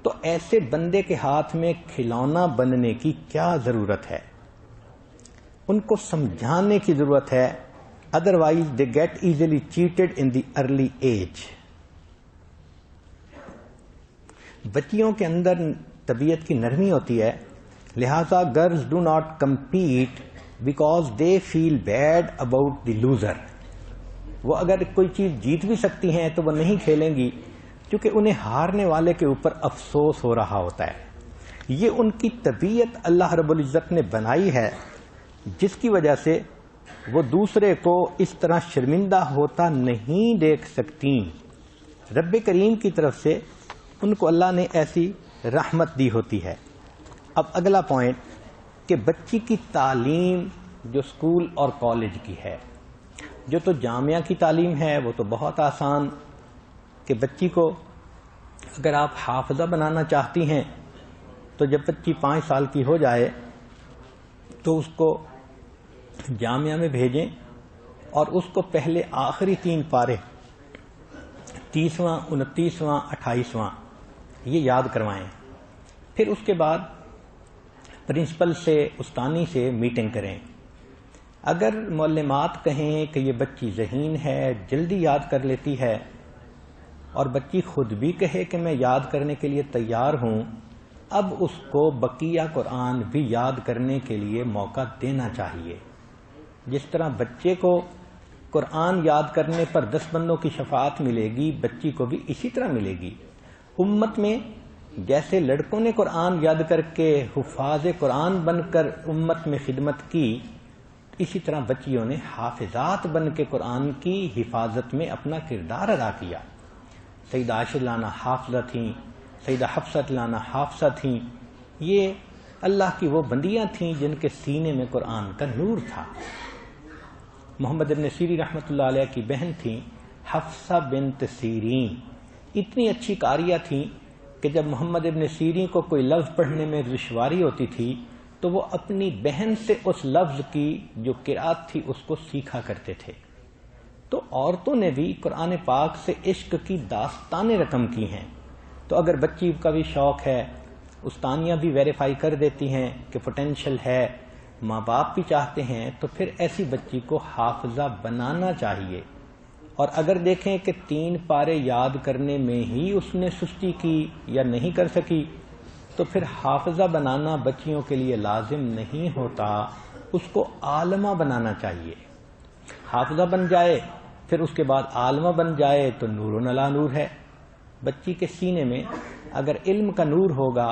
تو ایسے بندے کے ہاتھ میں کھلونا بننے کی کیا ضرورت ہے؟ ان کو سمجھانے کی ضرورت ہے. Otherwise they get easily cheated in the early age. بچیوں کے اندر طبیعت کی نرمی ہوتی ہے، لہذا girls do not compete because they feel bad about the loser. وہ اگر کوئی چیز جیت بھی سکتی ہیں تو وہ نہیں کھیلیں گی کیونکہ انہیں ہارنے والے کے اوپر افسوس ہو رہا ہوتا ہے. یہ ان کی طبیعت اللہ رب العزت نے بنائی ہے جس کی وجہ سے وہ دوسرے کو اس طرح شرمندہ ہوتا نہیں دیکھ سکتی. رب کریم کی طرف سے ان کو اللہ نے ایسی رحمت دی ہوتی ہے. اب اگلا پوائنٹ کہ بچی کی تعلیم جو اسکول اور کالج کی ہے، جو تو جامعہ کی تعلیم ہے وہ تو بہت آسان کہ بچی کو اگر آپ حافظہ بنانا چاہتی ہیں تو جب بچی 5 سال کی ہو جائے تو اس کو جامعہ میں بھیجیں اور اس کو پہلے آخری 3 پارے 30واں 29واں 28واں یہ یاد کروائیں. پھر اس کے بعد پرنسپل سے استانی سے میٹنگ کریں. اگر معلمات کہیں کہ یہ بچی ذہین ہے، جلدی یاد کر لیتی ہے، اور بچی خود بھی کہے کہ میں یاد کرنے کے لیے تیار ہوں، اب اس کو بقیہ قرآن بھی یاد کرنے کے لیے موقع دینا چاہیے. جس طرح بچے کو قرآن یاد کرنے پر 10 بندوں کی شفاعت ملے گی، بچی کو بھی اسی طرح ملے گی. امت میں جیسے لڑکوں نے قرآن یاد کر کے حفاظ قرآن بن کر امت میں خدمت کی، اسی طرح بچیوں نے حافظات بن کے قرآن کی حفاظت میں اپنا کردار ادا کیا. سیدہ عائشہ لانا حافظہ تھیں، سیدہ حفصہ لانا حافظہ تھیں. یہ اللہ کی وہ بندیاں تھیں جن کے سینے میں قرآن کا نور تھا. محمد ابن سیرین رحمۃ اللہ علیہ کی بہن تھیں حفصہ بنت سیرین. اتنی اچھی قاریہ تھیں کہ جب محمد ابن سیرین کو کوئی لفظ پڑھنے میں دشواری ہوتی تھی تو وہ اپنی بہن سے اس لفظ کی جو قرأت تھی اس کو سیکھا کرتے تھے. تو عورتوں نے بھی قرآن پاک سے عشق کی داستانیں رقم کی ہیں. تو اگر بچی کا بھی شوق ہے، استانیاں بھی ویریفائی کر دیتی ہیں کہ پوٹینشل ہے، ماں باپ بھی چاہتے ہیں، تو پھر ایسی بچی کو حافظہ بنانا چاہیے. اور اگر دیکھیں کہ 3 پارے یاد کرنے میں ہی اس نے سستی کی یا نہیں کر سکی تو پھر حافظہ بنانا بچیوں کے لیے لازم نہیں ہوتا، اس کو عالمہ بنانا چاہیے. حافظہ بن جائے، پھر اس کے بعد عالمہ بن جائے تو نور علی نور ہے۔ بچی کے سینے میں اگر علم کا نور ہوگا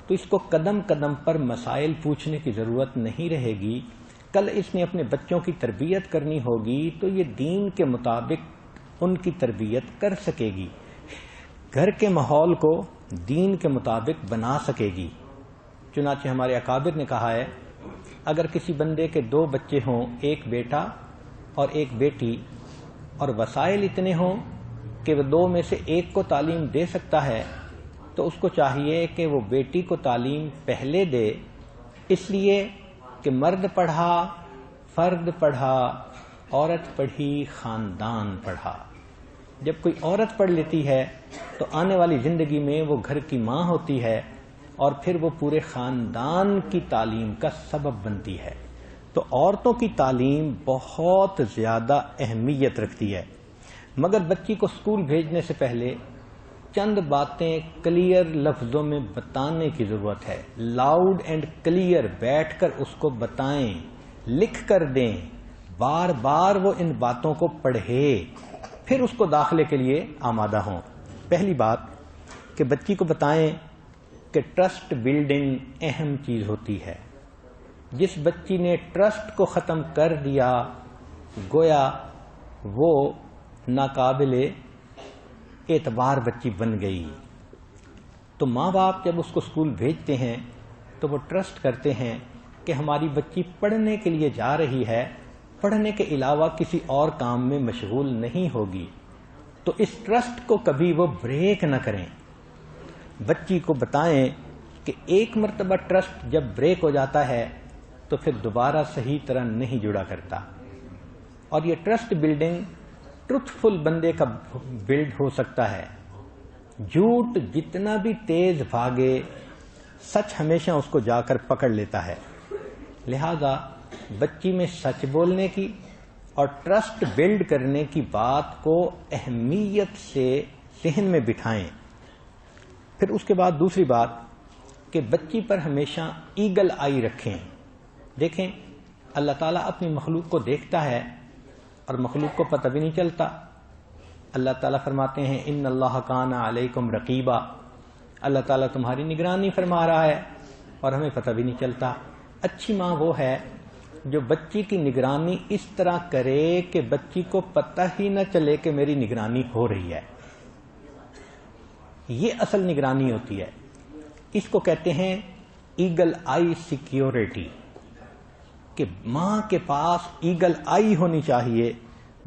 تو اس کو قدم قدم پر مسائل پوچھنے کی ضرورت نہیں رہے گی۔ کل اس نے اپنے بچوں کی تربیت کرنی ہوگی تو یہ دین کے مطابق ان کی تربیت کر سکے گی، گھر کے ماحول کو دین کے مطابق بنا سکے گی۔ چنانچہ ہمارے اکابر نے کہا ہے، اگر کسی بندے کے 2 بچے ہوں، ایک بیٹا اور ایک بیٹی، اور وسائل اتنے ہوں کہ وہ 2 میں سے ایک کو تعلیم دے سکتا ہے، تو اس کو چاہیے کہ وہ بیٹی کو تعلیم پہلے دے، اس لیے کہ مرد پڑھا، فرد پڑھا، عورت پڑھی، خاندان پڑھا۔ جب کوئی عورت پڑھ لیتی ہے تو آنے والی زندگی میں وہ گھر کی ماں ہوتی ہے اور پھر وہ پورے خاندان کی تعلیم کا سبب بنتی ہے۔ تو عورتوں کی تعلیم بہت زیادہ اہمیت رکھتی ہے، مگر بچی کو اسکول بھیجنے سے پہلے چند باتیں کلیئر لفظوں میں بتانے کی ضرورت ہے۔ لاؤڈ اینڈ کلیئر بیٹھ کر اس کو بتائیں، لکھ کر دیں، بار بار وہ ان باتوں کو پڑھے، پھر اس کو داخلے کے لیے آمادہ ہوں۔ پہلی بات کہ بچی کو بتائیں کہ ٹرسٹ بلڈنگ اہم چیز ہوتی ہے۔ جس بچی نے ٹرسٹ کو ختم کر دیا گویا وہ ناقابل اعتبار بچی بن گئی۔ تو ماں باپ جب اس کو اسکول بھیجتے ہیں تو وہ ٹرسٹ کرتے ہیں کہ ہماری بچی پڑھنے کے لیے جا رہی ہے، پڑھنے کے علاوہ کسی اور کام میں مشغول نہیں ہوگی، تو اس ٹرسٹ کو کبھی وہ بریک نہ کریں۔ بچی کو بتائیں کہ ایک مرتبہ ٹرسٹ جب بریک ہو جاتا ہے تو پھر دوبارہ صحیح طرح نہیں جڑا کرتا، اور یہ ٹرسٹ بلڈنگ ٹروتھ فل بندے کا بلڈ ہو سکتا ہے۔ جھوٹ جتنا بھی تیز بھاگے، سچ ہمیشہ اس کو جا کر پکڑ لیتا ہے۔ لہذا بچی میں سچ بولنے کی اور ٹرسٹ بلڈ کرنے کی بات کو اہمیت سے ذہن میں بٹھائیں۔ پھر اس کے بعد دوسری بات کہ بچی پر ہمیشہ ایگل آئی رکھیں۔ دیکھیں اللہ تعالیٰ اپنی مخلوق کو دیکھتا ہے اور مخلوق کو پتہ بھی نہیں چلتا۔ اللہ تعالیٰ فرماتے ہیں ان اللہ کان علیکم رقیبا، اللہ تعالیٰ تمہاری نگرانی فرما رہا ہے اور ہمیں پتہ بھی نہیں چلتا۔ اچھی ماں وہ ہے جو بچی کی نگرانی اس طرح کرے کہ بچی کو پتہ ہی نہ چلے کہ میری نگرانی ہو رہی ہے۔ یہ اصل نگرانی ہوتی ہے، اس کو کہتے ہیں ایگل آئی سیکیورٹی، کہ ماں کے پاس ایگل آئی ہونی چاہیے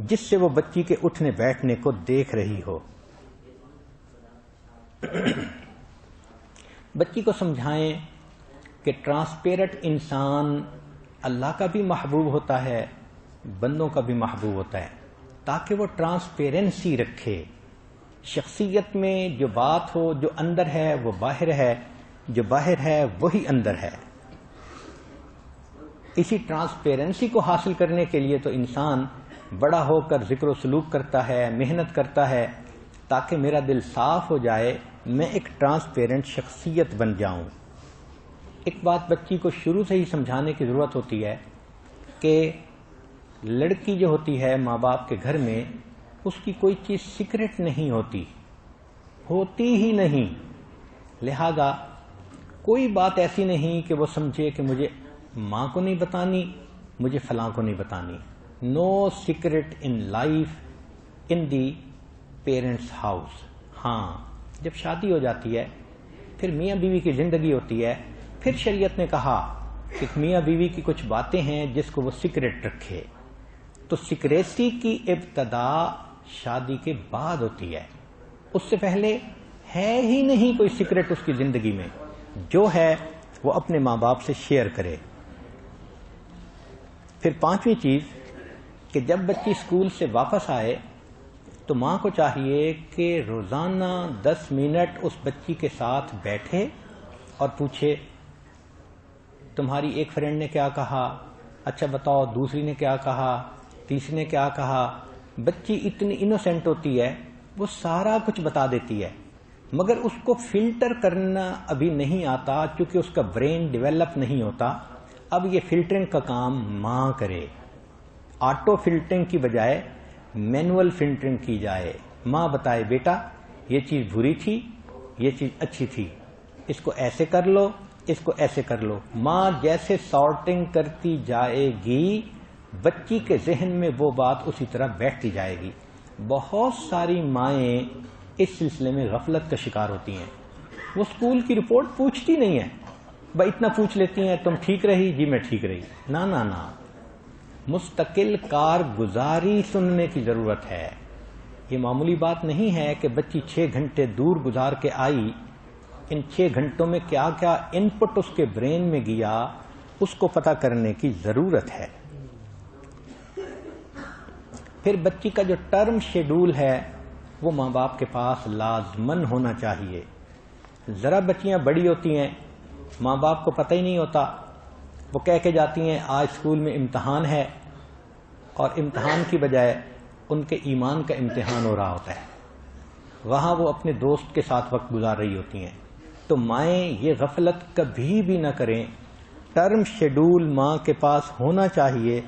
جس سے وہ بچی کے اٹھنے بیٹھنے کو دیکھ رہی ہو۔ بچی کو سمجھائیں کہ ٹرانسپیرنٹ انسان اللہ کا بھی محبوب ہوتا ہے، بندوں کا بھی محبوب ہوتا ہے، تاکہ وہ ٹرانسپیرنسی رکھے۔ شخصیت میں جو بات ہو، جو اندر ہے وہ باہر ہے، جو باہر ہے وہی اندر ہے۔ اسی ٹرانسپیرنسی کو حاصل کرنے کے لیے تو انسان بڑا ہو کر ذکر و سلوک کرتا ہے، محنت کرتا ہے، تاکہ میرا دل صاف ہو جائے، میں ایک ٹرانسپیرنٹ شخصیت بن جاؤں۔ ایک بات بچی کو شروع سے ہی سمجھانے کی ضرورت ہوتی ہے کہ لڑکی جو ہوتی ہے ماں باپ کے گھر میں، اس کی کوئی چیز سیکرٹ نہیں ہوتی ہی نہیں۔ لہذا کوئی بات ایسی نہیں کہ وہ سمجھے کہ مجھے ماں کو نہیں بتانی، مجھے فلاں کو نہیں بتانی۔ No secret in life in the parents house. ہاں جب شادی ہو جاتی ہے، پھر میاں بیوی کی زندگی ہوتی ہے، پھر شریعت نے کہا کہ میاں بیوی کی کچھ باتیں ہیں جس کو وہ سیکرٹ رکھے۔ تو سیکریسی کی ابتدا شادی کے بعد ہوتی ہے، اس سے پہلے ہے ہی نہیں کوئی سیکرٹ اس کی زندگی میں۔ جو ہے وہ اپنے ماں باپ سے شیئر کرے۔ پھر پانچویں چیز کہ جب بچی اسکول سے واپس آئے تو ماں کو چاہیے کہ روزانہ 10 منٹ اس بچی کے ساتھ بیٹھے اور پوچھے تمہاری ایک فرینڈ نے کیا کہا، اچھا بتاؤ دوسری نے کیا کہا، تیسری نے کیا کہا۔ بچی اتنی انوسینٹ ہوتی ہے، وہ سارا کچھ بتا دیتی ہے، مگر اس کو فلٹر کرنا ابھی نہیں آتا کیونکہ اس کا برین ڈیولپ نہیں ہوتا۔ اب یہ فلٹرنگ کا کام ماں کرے، آٹو فلٹرنگ کی بجائے مینول فلٹرنگ کی جائے. ماں بتائے بیٹا یہ چیز بری تھی، یہ چیز اچھی تھی، اس کو ایسے کر لو، اس کو ایسے کر لو. ماں جیسے سارٹنگ کرتی جائے گی بچی کے ذہن میں وہ بات اسی طرح بیٹھتی جائے گی. بہت ساری مائیں اس سلسلے میں غفلت کا شکار ہوتی ہیں. وہ اسکول کی رپورٹ پوچھتی نہیں ہے، بس اتنا پوچھ لیتی ہیں تم ٹھیک رہی؟ جی میں ٹھیک رہی. نہ مستقل کارگزاری سننے کی ضرورت ہے. یہ معمولی بات نہیں ہے کہ بچی 6 گھنٹے دور گزار کے آئی، ان 6 گھنٹوں میں کیا کیا ان پٹ اس کے برین میں گیا اس کو پتہ کرنے کی ضرورت ہے. پھر بچی کا جو ٹرم شیڈول ہے وہ ماں باپ کے پاس لازمن ہونا چاہیے. ذرا بچیاں بڑی ہوتی ہیں ماں باپ کو پتہ ہی نہیں ہوتا، وہ کہہ کے جاتی ہیں آج اسکول میں امتحان ہے، اور امتحان کی بجائے ان کے ایمان کا امتحان ہو رہا ہوتا ہے. وہاں وہ اپنے دوست کے ساتھ وقت گزار رہی ہوتی ہیں. تو مائیں یہ غفلت کبھی بھی نہ کریں. ٹرم شیڈول ماں کے پاس ہونا چاہیے،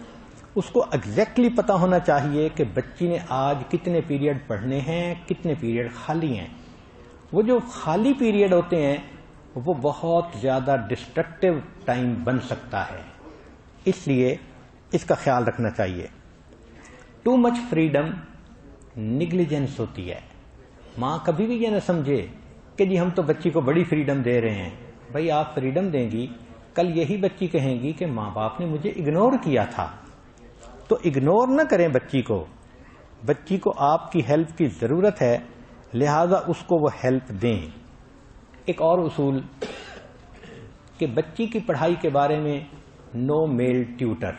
اس کو ایگزیکٹلی پتہ ہونا چاہیے کہ بچی نے آج کتنے پیریڈ پڑھنے ہیں، کتنے پیریڈ خالی ہیں. وہ جو خالی پیریڈ ہوتے ہیں وہ بہت زیادہ ڈسٹرکٹیو ٹائم بن سکتا ہے، اس لیے اس کا خیال رکھنا چاہیے. ٹو مچ فریڈم نیگلیجنس ہوتی ہے. ماں کبھی بھی یہ نہ سمجھے کہ جی ہم تو بچی کو بڑی فریڈم دے رہے ہیں. بھائی آپ فریڈم دیں گی، کل یہی بچی کہیں گی کہ ماں باپ نے مجھے اگنور کیا تھا. تو اگنور نہ کریں بچی کو. بچی کو آپ کی ہیلپ کی ضرورت ہے، لہذا اس کو وہ ہیلپ دیں. ایک اور اصول کہ بچی کی پڑھائی کے بارے میں نو میل ٹیوٹر.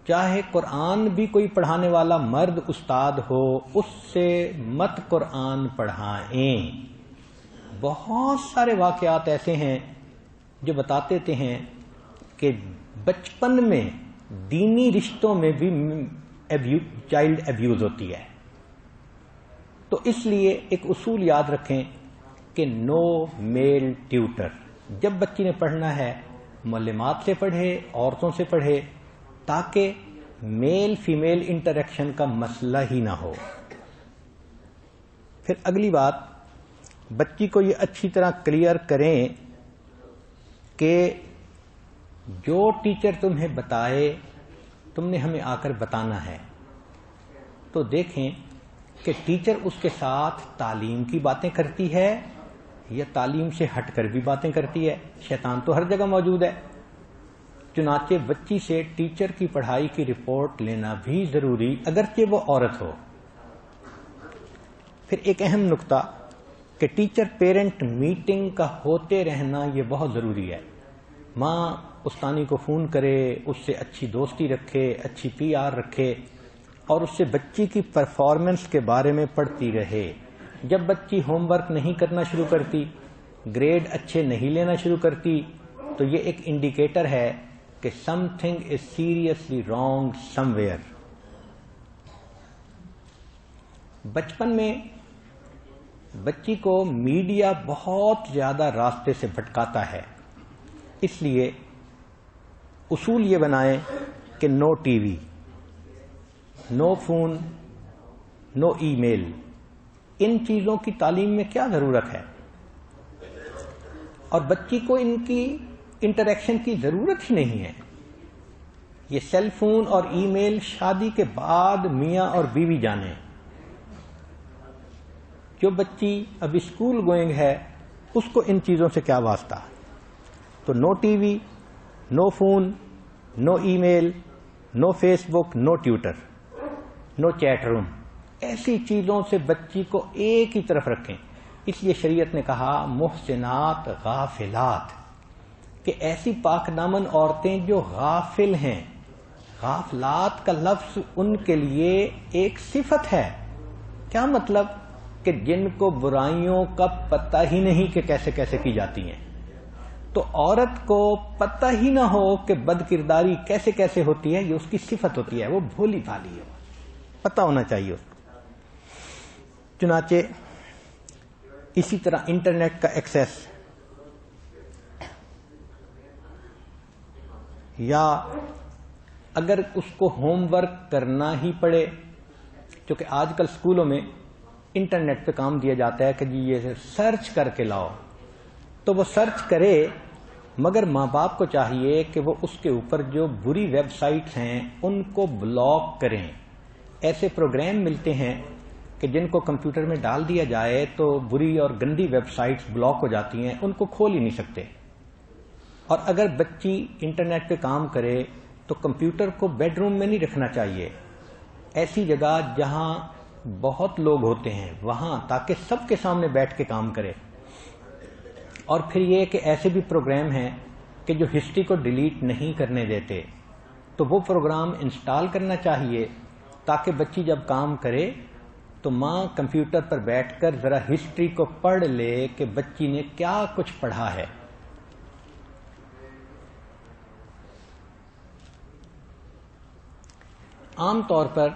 چاہے قرآن بھی کوئی پڑھانے والا مرد استاد ہو اس سے مت قرآن پڑھائیں. بہت سارے واقعات ایسے ہیں جو بتاتے ہیں کہ بچپن میں دینی رشتوں میں بھی چائلڈ ایبیوز ہوتی ہے. تو اس لیے ایک اصول یاد رکھیں کہ نو میل ٹیوٹر. جب بچی نے پڑھنا ہے معلمات سے پڑھے، عورتوں سے پڑھے، تاکہ میل فیمیل انٹریکشن کا مسئلہ ہی نہ ہو. پھر اگلی بات، بچی کو یہ اچھی طرح کلیئر کریں کہ جو ٹیچر تمہیں بتائے تم نے ہمیں آ کر بتانا ہے. تو دیکھیں کہ ٹیچر اس کے ساتھ تعلیم کی باتیں کرتی ہے یا تعلیم سے ہٹ کر بھی باتیں کرتی ہے. شیطان تو ہر جگہ موجود ہے. چنانچہ بچی سے ٹیچر کی پڑھائی کی رپورٹ لینا بھی ضروری، اگرچہ وہ عورت ہو. پھر ایک اہم نقطہ کہ ٹیچر پیرنٹ میٹنگ کا ہوتے رہنا یہ بہت ضروری ہے. ماں استانی کو فون کرے، اس سے اچھی دوستی رکھے، اچھی پی آر رکھے، اور اس سے بچی کی پرفارمنس کے بارے میں پڑھتی رہے. جب بچی ہوم ورک نہیں کرنا شروع کرتی، گریڈ اچھے نہیں لینا شروع کرتی، تو یہ ایک انڈیکیٹر ہے کہ some thing is seriously wrong some where. بچپن میں بچی کو میڈیا بہت زیادہ راستے سے بھٹکاتا ہے. اس لیے اصول یہ بنائیں کہ نو ٹی وی، نو فون، نو ای میل. ان چیزوں کی تعلیم میں کیا ضرورت ہے؟ اور بچی کو ان کی انٹریکشن کی ضرورت ہی نہیں ہے. یہ سیل فون اور ای میل شادی کے بعد میاں اور بیوی جانیں. جو بچی ابھی اسکول گوئنگ ہے اس کو ان چیزوں سے کیا واسطہ؟ تو نو ٹی وی، نو فون، نو ای میل، نو فیس بک، نو ٹیوٹر، نو چیٹ روم. ایسی چیزوں سے بچی کو ایک ہی طرف رکھیں. اس لیے شریعت نے کہا محسنات غافلات، کہ ایسی پاک دامن عورتیں جو غافل ہیں. غافلات کا لفظ ان کے لیے ایک صفت ہے. کیا مطلب؟ کہ جن کو برائیوں کا پتہ ہی نہیں کہ کیسے کیسے کی جاتی ہیں. تو عورت کو پتہ ہی نہ ہو کہ بد کرداری کیسے کیسے ہوتی ہے، یہ اس کی صفت ہوتی ہے. وہ بھولی بھالی ہے، پتہ ہونا چاہیے اس کو. چنانچہ اسی طرح انٹرنیٹ کا ایکسیس یا اگر اس کو ہوم ورک کرنا ہی پڑے، کیونکہ آج کل اسکولوں میں انٹرنیٹ پہ کام دیا جاتا ہے کہ جی یہ سرچ کر کے لاؤ، تو وہ سرچ کرے، مگر ماں باپ کو چاہیے کہ وہ اس کے اوپر جو بری ویب سائٹس ہیں ان کو بلاک کریں۔ ایسے پروگرام ملتے ہیں کہ جن کو کمپیوٹر میں ڈال دیا جائے تو بری اور گندی ویب سائٹس بلاک ہو جاتی ہیں، ان کو کھول ہی نہیں سکتے۔ اور اگر بچی انٹرنیٹ پہ کام کرے تو کمپیوٹر کو بیڈ روم میں نہیں رکھنا چاہیے، ایسی جگہ جہاں بہت لوگ ہوتے ہیں وہاں، تاکہ سب کے سامنے بیٹھ کے کام کرے۔ اور پھر یہ کہ ایسے بھی پروگرام ہیں کہ جو ہسٹری کو ڈیلیٹ نہیں کرنے دیتے، تو وہ پروگرام انسٹال کرنا چاہیے تاکہ بچی جب کام کرے تو ماں کمپیوٹر پر بیٹھ کر ذرا ہسٹری کو پڑھ لے کہ بچی نے کیا کچھ پڑھا ہے۔ عام طور پر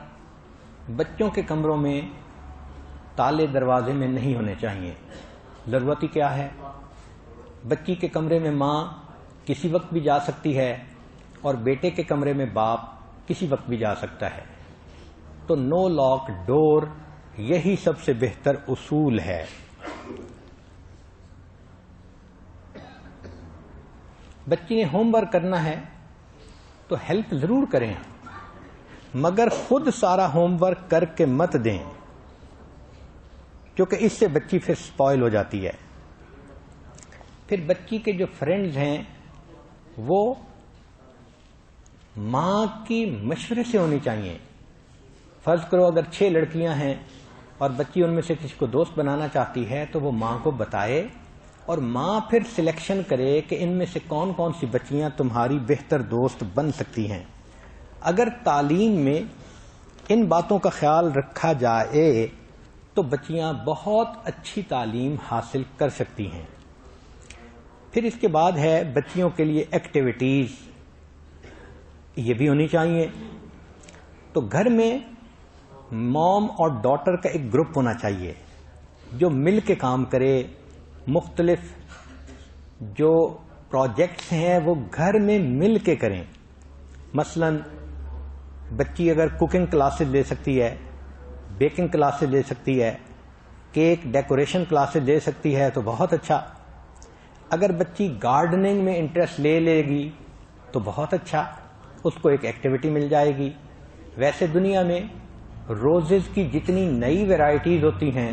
بچوں کے کمروں میں تالے دروازے میں نہیں ہونے چاہیے۔ ضرورت ہی کیا ہے؟ بچی کے کمرے میں ماں کسی وقت بھی جا سکتی ہے اور بیٹے کے کمرے میں باپ کسی وقت بھی جا سکتا ہے، تو نو لاک ڈور یہی سب سے بہتر اصول ہے۔ بچی نے ہوم ورک کرنا ہے تو ہیلپ ضرور کریں، مگر خود سارا ہوم ورک کر کے مت دیں، کیونکہ اس سے بچی پھر سپوائل ہو جاتی ہے۔ پھر بچی کے جو فرینڈز ہیں وہ ماں کی مشورے سے ہونی چاہیے۔ فرض کرو اگر 6 لڑکیاں ہیں اور بچی ان میں سے کسی کو دوست بنانا چاہتی ہے تو وہ ماں کو بتائے، اور ماں پھر سلیکشن کرے کہ ان میں سے کون کون سی بچیاں تمہاری بہتر دوست بن سکتی ہیں۔ اگر تعلیم میں ان باتوں کا خیال رکھا جائے تو بچیاں بہت اچھی تعلیم حاصل کر سکتی ہیں۔ پھر اس کے بعد ہے بچیوں کے لیے ایکٹیویٹیز، یہ بھی ہونی چاہیے۔ تو گھر میں موم اور ڈاٹر کا ایک گروپ ہونا چاہیے جو مل کے کام کرے، مختلف جو پروجیکٹس ہیں وہ گھر میں مل کے کریں۔ مثلا بچی اگر کوکنگ کلاسز لے سکتی ہے، بیکنگ کلاسز لے سکتی ہے، کیک ڈیکوریشن کلاسز لے سکتی ہے تو بہت اچھا۔ اگر بچی گارڈننگ میں انٹرسٹ لے لے گی تو بہت اچھا، اس کو ایک ایکٹیویٹی مل جائے گی۔ ویسے دنیا میں روزز کی جتنی نئی ویرائٹیز ہوتی ہیں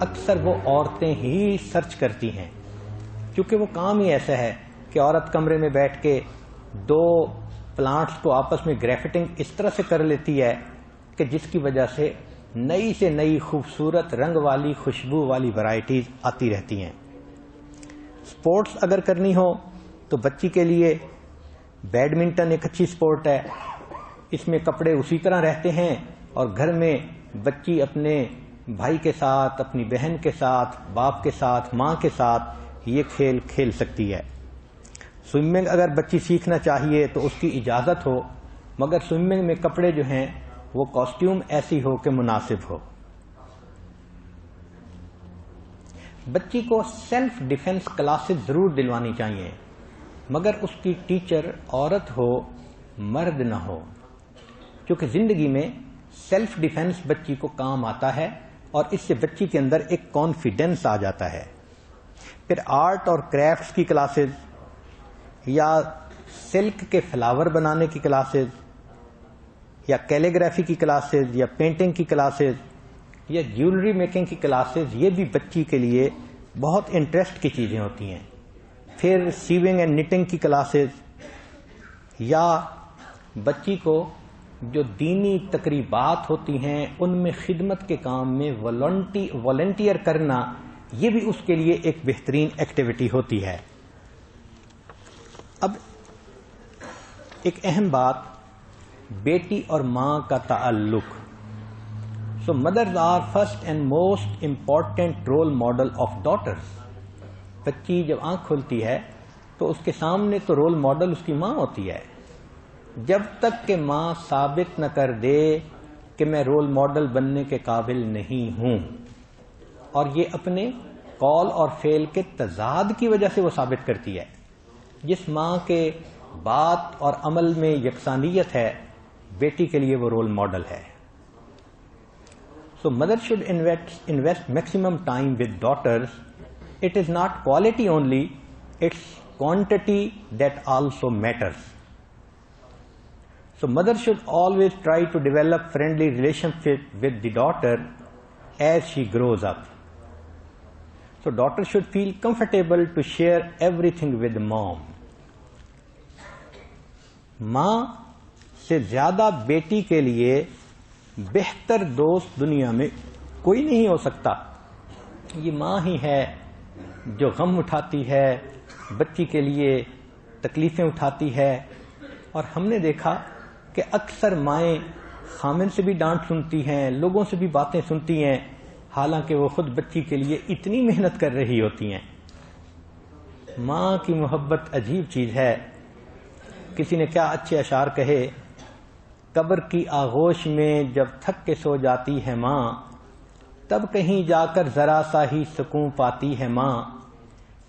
اکثر وہ عورتیں ہی سرچ کرتی ہیں، کیونکہ وہ کام ہی ایسا ہے کہ عورت کمرے میں بیٹھ کے 2 پلانٹس کو آپس میں گریفٹنگ اس طرح سے کر لیتی ہے کہ جس کی وجہ سے نئی سے نئی خوبصورت رنگ والی خوشبو والی ویرائٹیز آتی رہتی ہیں۔ سپورٹس اگر کرنی ہو تو بچی کے لیے بیڈمنٹن ایک اچھی سپورٹ ہے، اس میں کپڑے اسی طرح رہتے ہیں اور گھر میں بچی اپنے بھائی کے ساتھ، اپنی بہن کے ساتھ، باپ کے ساتھ، ماں کے ساتھ یہ کھیل کھیل سکتی ہے۔ سوئمنگ اگر بچی سیکھنا چاہیے تو اس کی اجازت ہو، مگر سوئمنگ میں کپڑے جو ہیں وہ کاسٹیوم ایسی ہو کہ مناسب ہو۔ بچی کو سیلف ڈیفنس کلاسز ضرور دلوانی چاہیے، مگر اس کی ٹیچر عورت ہو مرد نہ ہو، کیونکہ زندگی میں سیلف ڈیفنس بچی کو کام آتا ہے اور اس سے بچی کے اندر ایک کانفیڈنس آ جاتا ہے۔ پھر آرٹ اور کرافٹس کی کلاسز یا سلک کے فلاور بنانے کی کلاسز یا کیلیگرافی کی کلاسز یا پینٹنگ کی کلاسز یا جیولری میکنگ کی کلاسز، یہ بھی بچی کے لیے بہت انٹرسٹ کی چیزیں ہوتی ہیں۔ پھر سیونگ اینڈ نیٹنگ کی کلاسز، یا بچی کو جو دینی تقریبات ہوتی ہیں ان میں خدمت کے کام میں والنٹیئر کرنا، یہ بھی اس کے لیے ایک بہترین ایکٹیویٹی ہوتی ہے۔ اب ایک اہم بات، بیٹی اور ماں کا تعلق۔ So mothers are first and most important role model of daughters. بچی جب آنکھ کھلتی ہے تو اس کے سامنے تو رول ماڈل اس کی ماں ہوتی ہے۔ جب تک کہ ماں ثابت نہ کر دے کہ میں رول ماڈل بننے کے قابل نہیں ہوں، اور یہ اپنے قول اور فعل کے تضاد کی وجہ سے وہ ثابت کرتی ہے۔ جس ماں کے بات اور عمل میں یکسانیت ہے بیٹی کے لیے وہ رول ماڈل ہے. So mother should invest maximum time with daughters. It is not quality only, it's quantity that also matters. So mother should always try to develop friendly relationship with the daughter as she grows up. So daughter should feel comfortable to share everything with mom. ماں سے زیادہ بیٹی کے لیے بہتر دوست دنیا میں کوئی نہیں ہو سکتا. یہ ماں ہی ہے جو غم اٹھاتی ہے، بچی کے لیے تکلیفیں اٹھاتی ہے. اور ہم نے دیکھا کہ اکثر مائیں خامن سے بھی ڈانٹ سنتی ہیں، لوگوں سے بھی باتیں سنتی ہیں، حالانکہ وہ خود بچی کے لیے اتنی محنت کر رہی ہوتی ہیں. ماں کی محبت عجیب چیز ہے. کسی نے کیا اچھے اشعار کہے، قبر کی آغوش میں جب تھک کے سو جاتی ہے ماں، تب کہیں جا کر ذرا سا ہی سکون پاتی ہے ماں.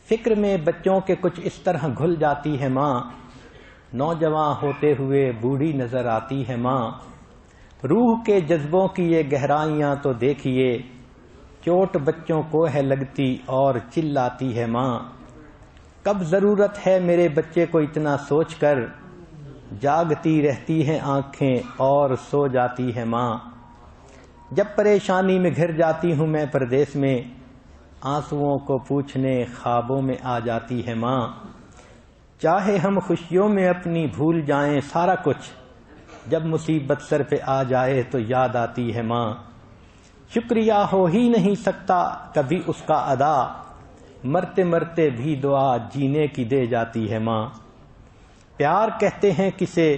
فکر میں بچوں کے کچھ اس طرح گھل جاتی ہے ماں، نوجوان ہوتے ہوئے بوڑھی نظر آتی ہے ماں. روح کے جذبوں کی یہ گہرائیاں تو دیکھیے، چوٹ بچوں کو ہے لگتی اور چلاتی ہے ماں. کب ضرورت ہے میرے بچے کو اتنا سوچ کر، جاگتی رہتی ہیں آنکھیں اور سو جاتی ہے ماں. جب پریشانی میں گھر جاتی ہوں میں پردیس میں، آنسوؤں کو پوچھنے خوابوں میں آ جاتی ہے ماں. چاہے ہم خوشیوں میں اپنی بھول جائیں سارا کچھ، جب مصیبت سر پہ آ جائے تو یاد آتی ہے ماں. شکریہ ہو ہی نہیں سکتا کبھی اس کا ادا، مرتے مرتے بھی دعا جینے کی دے جاتی ہے ماں. پیار کہتے ہیں کسے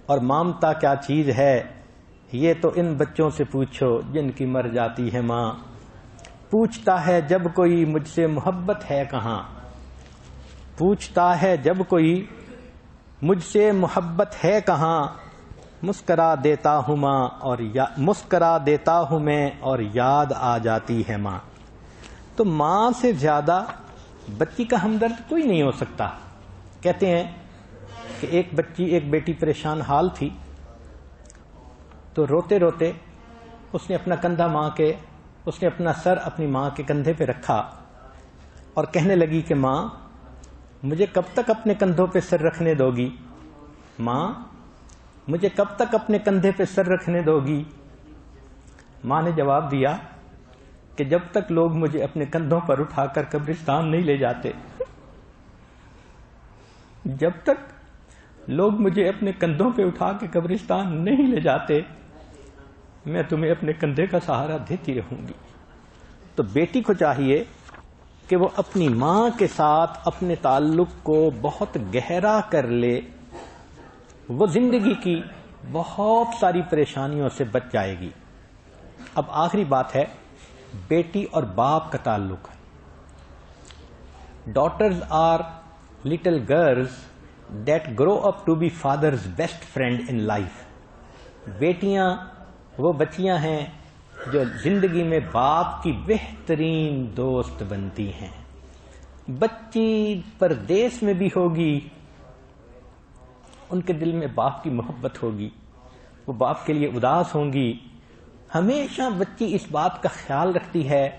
اور مامتا کیا چیز ہے، یہ تو ان بچوں سے پوچھو جن کی مر جاتی ہے ماں. پوچھتا ہے جب کوئی مجھ سے محبت ہے کہاں، پوچھتا ہے جب کوئی مجھ سے محبت ہے کہاں، مسکرا دیتا ہوں ماں اور مسکرا دیتا ہوں میں اور یاد آ جاتی ہے ماں. تو ماں سے زیادہ بچی کا ہمدرد کوئی نہیں ہو سکتا. کہتے ہیں کہ ایک بیٹی پریشان حال تھی، تو روتے روتے اس نے اپنا سر اپنی ماں کے کندھے پہ رکھا اور کہنے لگی کہ ماں مجھے کب تک اپنے کندھوں پہ سر رکھنے دو گی، ماں مجھے کب تک اپنے کندھے پہ سر رکھنے دو گی. ماں نے جواب دیا کہ جب تک لوگ مجھے اپنے کندھوں پر اٹھا کر قبرستان نہیں لے جاتے، جب تک لوگ مجھے اپنے کندھوں پہ اٹھا کے قبرستان نہیں لے جاتے، میں تمہیں اپنے کندھے کا سہارا دیتی رہوں گی. تو بیٹی کو چاہیے کہ وہ اپنی ماں کے ساتھ اپنے تعلق کو بہت گہرا کر لے، وہ زندگی کی بہت ساری پریشانیوں سے بچ جائے گی. اب آخری بات ہے بیٹی اور باپ کا تعلق. Daughters are little girls that grow up to be father's best friend in life. بیٹیاں وہ بچیاں ہیں جو زندگی میں باپ کی بہترین دوست بنتی ہیں. بچی پردیس میں بھی ہوگی، ان کے دل میں باپ کی محبت ہوگی، وہ باپ کے لیے اداس ہوں گی. ہمیشہ بچی اس بات کا خیال رکھتی ہے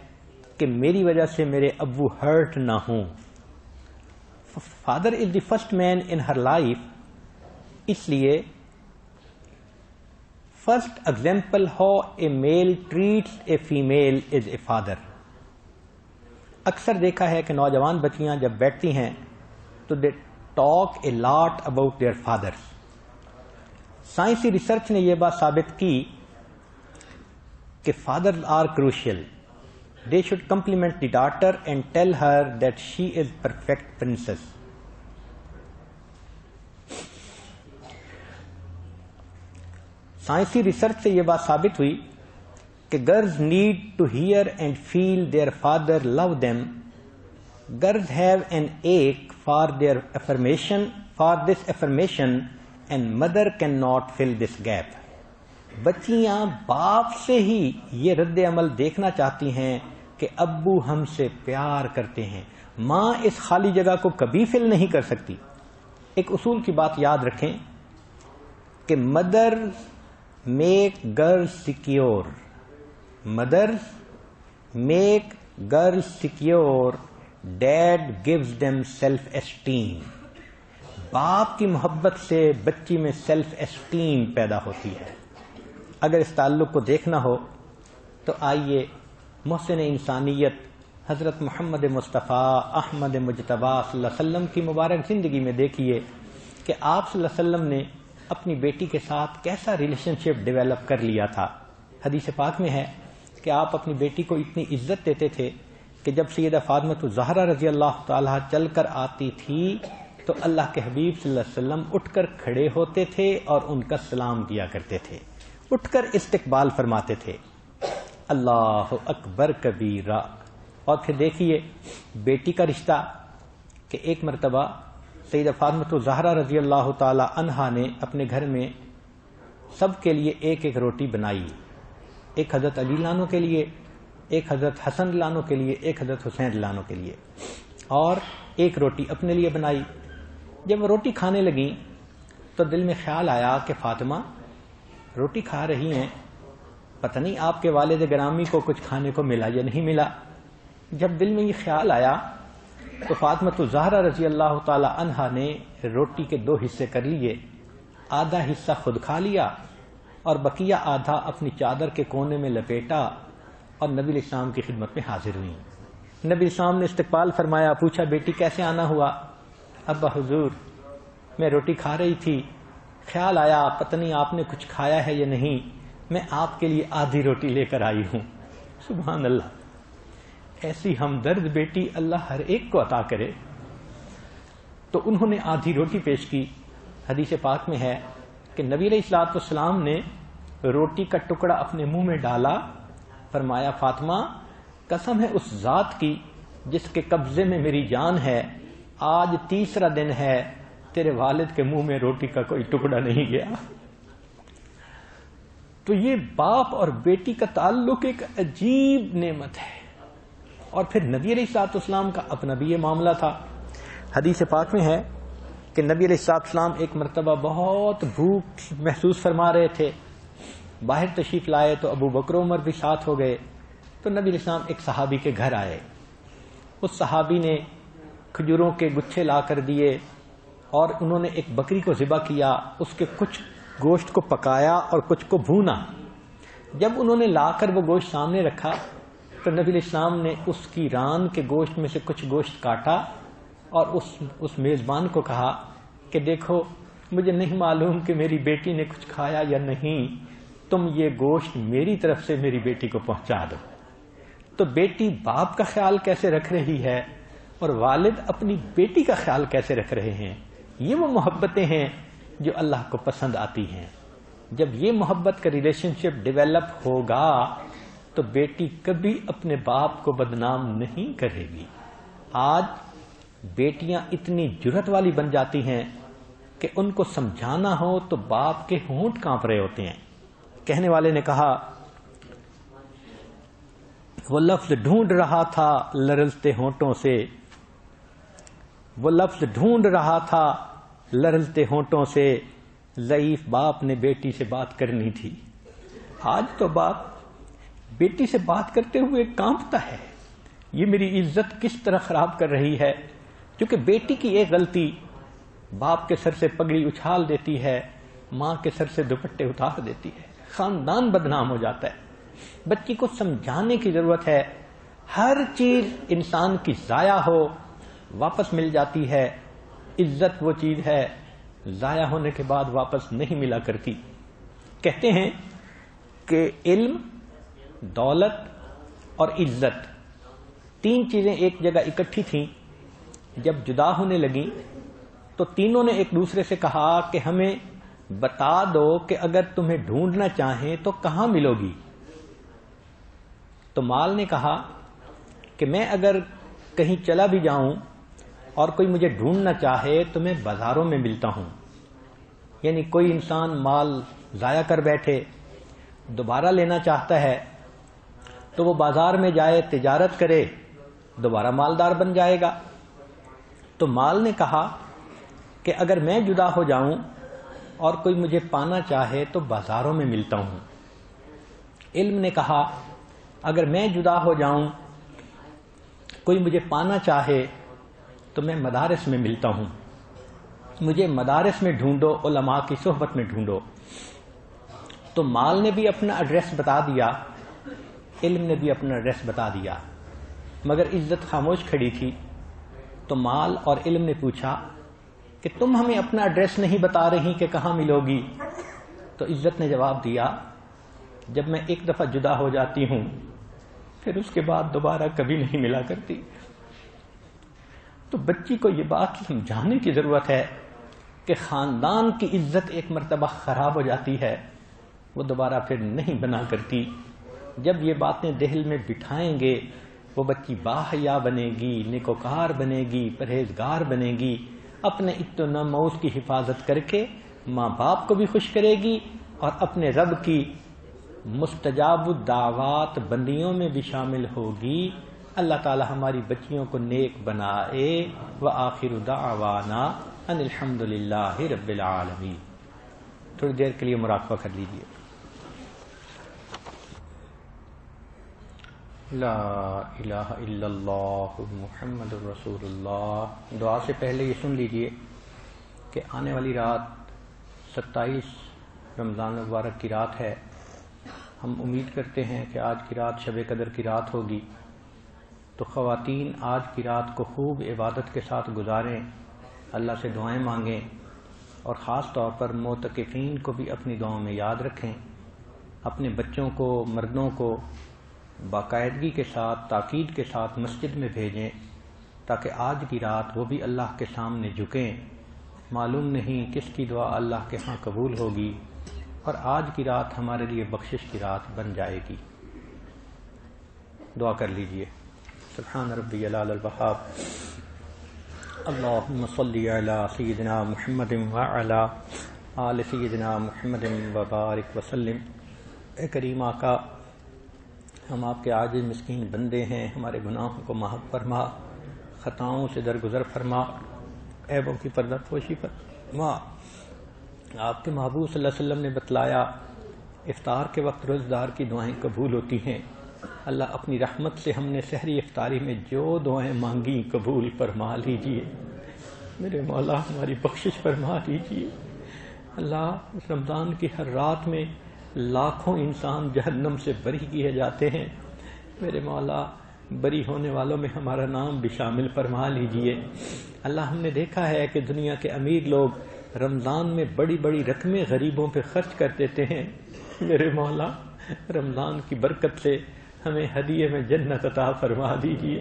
کہ میری وجہ سے میرے ابو ہرٹ نہ ہوں. Father is the first man in her life. اس لیے first example how a male treats a female is a father. اکثر دیکھا ہے کہ نوجوان بچیاں جب بیٹھتی ہیں تو they talk a lot about their fathers. سائنسی ریسرچ نے یہ بات ثابت کی کہ fathers are crucial. They should compliment the daughter and tell her that she is perfect princess. سائنسی ریسرچ سے یہ بات ثابت ہوئی کہ girls need to hear and feel their father love them. Girls have an ache for this affirmation and mother cannot fill this gap. بچیاں باپ سے ہی یہ رد عمل دیکھنا چاہتی ہیں کہ ابو ہم سے پیار کرتے ہیں. ماں اس خالی جگہ کو کبھی فل نہیں کر سکتی. ایک اصول کی بات یاد رکھیں کہ mother make girl secure, mothers make girl secure, dad gives them self esteem. باپ کی محبت سے بچی میں سیلف اسٹیم پیدا ہوتی ہے. اگر اس تعلق کو دیکھنا ہو تو آئیے محسن انسانیت حضرت محمد مصطفیٰ احمد مجتبیٰ صلی اللہ علیہ وسلم کی مبارک زندگی میں دیکھیے کہ آپ صلی اللہ علیہ وسلم نے اپنی بیٹی کے ساتھ کیسا ریلیشن شپ ڈیولپ کر لیا تھا. حدیث پاک میں ہے کہ آپ اپنی بیٹی کو اتنی عزت دیتے تھے کہ جب سیدہ فاطمہ الزہرا رضی اللہ تعالیٰ چل کر آتی تھی تو اللہ کے حبیب صلی اللہ علیہ وسلم اٹھ کر کھڑے ہوتے تھے اور ان کا سلام کیا کرتے تھے، اٹھ کر استقبال فرماتے تھے. اللہ اکبر کبیرہ. اور پھر دیکھیے بیٹی کا رشتہ کہ ایک مرتبہ سیدہ فاطمہ الزہرا رضی اللہ تعالی عنہا نے اپنے گھر میں سب کے لیے ایک ایک روٹی بنائی، ایک حضرت علی لانو کے لیے، ایک حضرت حسن لانو کے لیے، ایک حضرت حسین لانو کے لیے، اور ایک روٹی اپنے لیے بنائی. جب وہ روٹی کھانے لگیں تو دل میں خیال آیا کہ فاطمہ روٹی کھا رہی ہیں، پتہ نہیں آپ کے والد گرامی کو کچھ کھانے کو ملا یا نہیں ملا. جب دل میں یہ خیال آیا تو فاطمہ الزہرا رضی اللہ تعالی عنہا نے روٹی کے 2 حصے کر لیے، آدھا حصہ خود کھا لیا اور بقیہ آدھا اپنی چادر کے کونے میں لپیٹا اور نبی علیہ السلام کی خدمت میں حاضر ہوئی. نبی علیہ السلام نے استقبال فرمایا، پوچھا بیٹی کیسے آنا ہوا؟ ابا حضور میں روٹی کھا رہی تھی، خیال آیا پتہ نہیں آپ نے کچھ کھایا ہے یا نہیں، میں آپ کے لیے آدھی روٹی لے کر آئی ہوں. سبحان اللہ، ایسی ہمدرد بیٹی اللہ ہر ایک کو عطا کرے. تو انہوں نے آدھی روٹی پیش کی. حدیث پاک میں ہے کہ نبی علیہ الصلوۃ والسلام نے روٹی کا ٹکڑا اپنے منہ میں ڈالا، فرمایا فاطمہ قسم ہے اس ذات کی جس کے قبضے میں میری جان ہے، آج 3 دن ہے تیرے والد کے منہ میں روٹی کا کوئی ٹکڑا نہیں گیا. تو یہ باپ اور بیٹی کا تعلق ایک عجیب نعمت ہے. اور پھر نبی علیہ الصلوۃ والسلام کا اپنا بھی یہ معاملہ تھا. حدیث پاک میں ہے کہ نبی علیہ الصلوۃ والسلام ایک مرتبہ بہت بھوک محسوس فرما رہے تھے، باہر تشریف لائے تو ابو بکر عمر بھی ساتھ ہو گئے. تو نبی علیہ السلام ایک صحابی کے گھر آئے، اس صحابی نے کھجوروں کے گچھے لا کر دیے اور انہوں نے ایک بکری کو ذبح کیا، اس کے کچھ گوشت کو پکایا اور کچھ کو بھونا. جب انہوں نے لا کر وہ گوشت سامنے رکھا تو نبی علیہ السلام نے اس کی ران کے گوشت میں سے کچھ گوشت کاٹا اور اس میزبان کو کہا کہ دیکھو مجھے نہیں معلوم کہ میری بیٹی نے کچھ کھایا یا نہیں، تم یہ گوشت میری طرف سے میری بیٹی کو پہنچا دو. تو بیٹی باپ کا خیال کیسے رکھ رہی ہے اور والد اپنی بیٹی کا خیال کیسے رکھ رہے ہیں، یہ وہ محبتیں ہیں جو اللہ کو پسند آتی ہیں. جب یہ محبت کا ریلیشن شپ ڈیولپ ہوگا تو بیٹی کبھی اپنے باپ کو بدنام نہیں کرے گی. آج بیٹیاں اتنی جرأت والی بن جاتی ہیں کہ ان کو سمجھانا ہو تو باپ کے ہونٹ کانپ رہے ہوتے ہیں. کہنے والے نے کہا وہ لفظ ڈھونڈ رہا تھا لرزتے ہونٹوں سے، وہ لفظ ڈھونڈ رہا تھا لرزتے ہونٹوں سے، ضعیف باپ نے بیٹی سے بات کرنی تھی. آج تو باپ بیٹی سے بات کرتے ہوئے کانپتا ہے، یہ میری عزت کس طرح خراب کر رہی ہے. کیونکہ بیٹی کی ایک غلطی باپ کے سر سے پگڑی اچھال دیتی ہے، ماں کے سر سے دوپٹے اتار دیتی ہے، خاندان بدنام ہو جاتا ہے. بچی کو سمجھانے کی ضرورت ہے. ہر چیز انسان کی ضائع ہو واپس مل جاتی ہے، عزت وہ چیز ہے ضائع ہونے کے بعد واپس نہیں ملا کرتی. کہتے ہیں کہ علم، دولت اور عزت 3 چیزیں ایک جگہ اکٹھی تھیں. جب جدا ہونے لگیں تو تینوں نے ایک دوسرے سے کہا کہ ہمیں بتا دو کہ اگر تمہیں ڈھونڈنا چاہیں تو کہاں ملو گی. تو مال نے کہا کہ میں اگر کہیں چلا بھی جاؤں اور کوئی مجھے ڈھونڈنا چاہے تو میں بازاروں میں ملتا ہوں. یعنی کوئی انسان مال ضائع کر بیٹھے دوبارہ لینا چاہتا ہے تو وہ بازار میں جائے، تجارت کرے، دوبارہ مالدار بن جائے گا. تو مال نے کہا کہ اگر میں جدا ہو جاؤں اور کوئی مجھے پانا چاہے تو بازاروں میں ملتا ہوں۔ علم نے کہا اگر میں جدا ہو جاؤں، کوئی مجھے پانا چاہے تو میں مدارس میں ملتا ہوں، مجھے مدارس میں ڈھونڈو، علماء کی صحبت میں ڈھونڈو۔ تو مال نے بھی اپنا ایڈریس بتا دیا، علم نے بھی اپنا ایڈریس بتا دیا، مگر عزت خاموش کھڑی تھی۔ تو مال اور علم نے پوچھا کہ تم ہمیں اپنا ایڈریس نہیں بتا رہی کہ کہاں ملو گی؟ تو عزت نے جواب دیا جب میں ایک دفعہ جدا ہو جاتی ہوں پھر اس کے بعد دوبارہ کبھی نہیں ملا کرتی۔ تو بچی کو یہ بات سمجھانے کی ضرورت ہے کہ خاندان کی عزت ایک مرتبہ خراب ہو جاتی ہے، وہ دوبارہ پھر نہیں بنا کرتی۔ جب یہ باتیں دل میں بٹھائیں گے وہ بچی باحیا بنے گی، نیکوکار بنے گی، پرہیزگار بنے گی، اپنے اتو نموز کی حفاظت کر کے ماں باپ کو بھی خوش کرے گی اور اپنے رب کی مستجاب الدعوات بندیوں میں بھی شامل ہوگی۔ اللہ تعالی ہماری بچیوں کو نیک بنائے۔ وآخر دعوانا ان الحمد للہ رب العالمین۔ تھوڑی دیر کے لیے مراقبہ کر لیجیے۔ لا الہ الا اللہ محمد الرسول اللہ۔ دعا سے پہلے یہ سن لیجیے کہ آنے والی رات 27 رمضان مبارک کی رات ہے۔ ہم امید کرتے ہیں کہ آج کی رات شب قدر کی رات ہوگی، تو خواتین آج کی رات کو خوب عبادت کے ساتھ گزاریں، اللہ سے دعائیں مانگیں، اور خاص طور پر معتکفین کو بھی اپنی دعاؤں میں یاد رکھیں۔ اپنے بچوں کو، مردوں کو باقاعدگی کے ساتھ، تاکید کے ساتھ مسجد میں بھیجیں تاکہ آج کی رات وہ بھی اللہ کے سامنے جھکیں۔ معلوم نہیں کس کی دعا اللہ کے ہاں قبول ہوگی، اور آج کی رات ہمارے لیے بخشش کی رات بن جائے گی۔ دعا کر لیجئے۔ سبحان ربی العلی الوہاب، اللہم صلی علی سیدنا محمد وعلی آل سیدنا محمد وبارک وسلم۔ اے کریم آقا، ہم آپ کے عاجز مسکین بندے ہیں، ہمارے گناہوں کو معاف فرما، خطاؤں سے درگزر فرما، عیبوں کی پردہ پوشی فرما۔ آپ کے محبوب صلی اللہ علیہ وسلم نے بتلایا افطار کے وقت روزدار کی دعائیں قبول ہوتی ہیں۔ اللہ اپنی رحمت سے ہم نے سحری افطاری میں جو دعائیں مانگی قبول فرما لیجئے۔ میرے مولا ہماری بخشش فرما لیجئے۔ اللہ اس رمضان کی ہر رات میں لاکھوں انسان جہنم سے بری کیے جاتے ہیں، میرے مولا بری ہونے والوں میں ہمارا نام بھی شامل فرما لیجئے۔ اللہ ہم نے دیکھا ہے کہ دنیا کے امیر لوگ رمضان میں بڑی بڑی رقمیں غریبوں پہ خرچ کر دیتے ہیں، میرے مولا رمضان کی برکت سے ہمیں ہدیے میں جنت عطا فرما دیجئے۔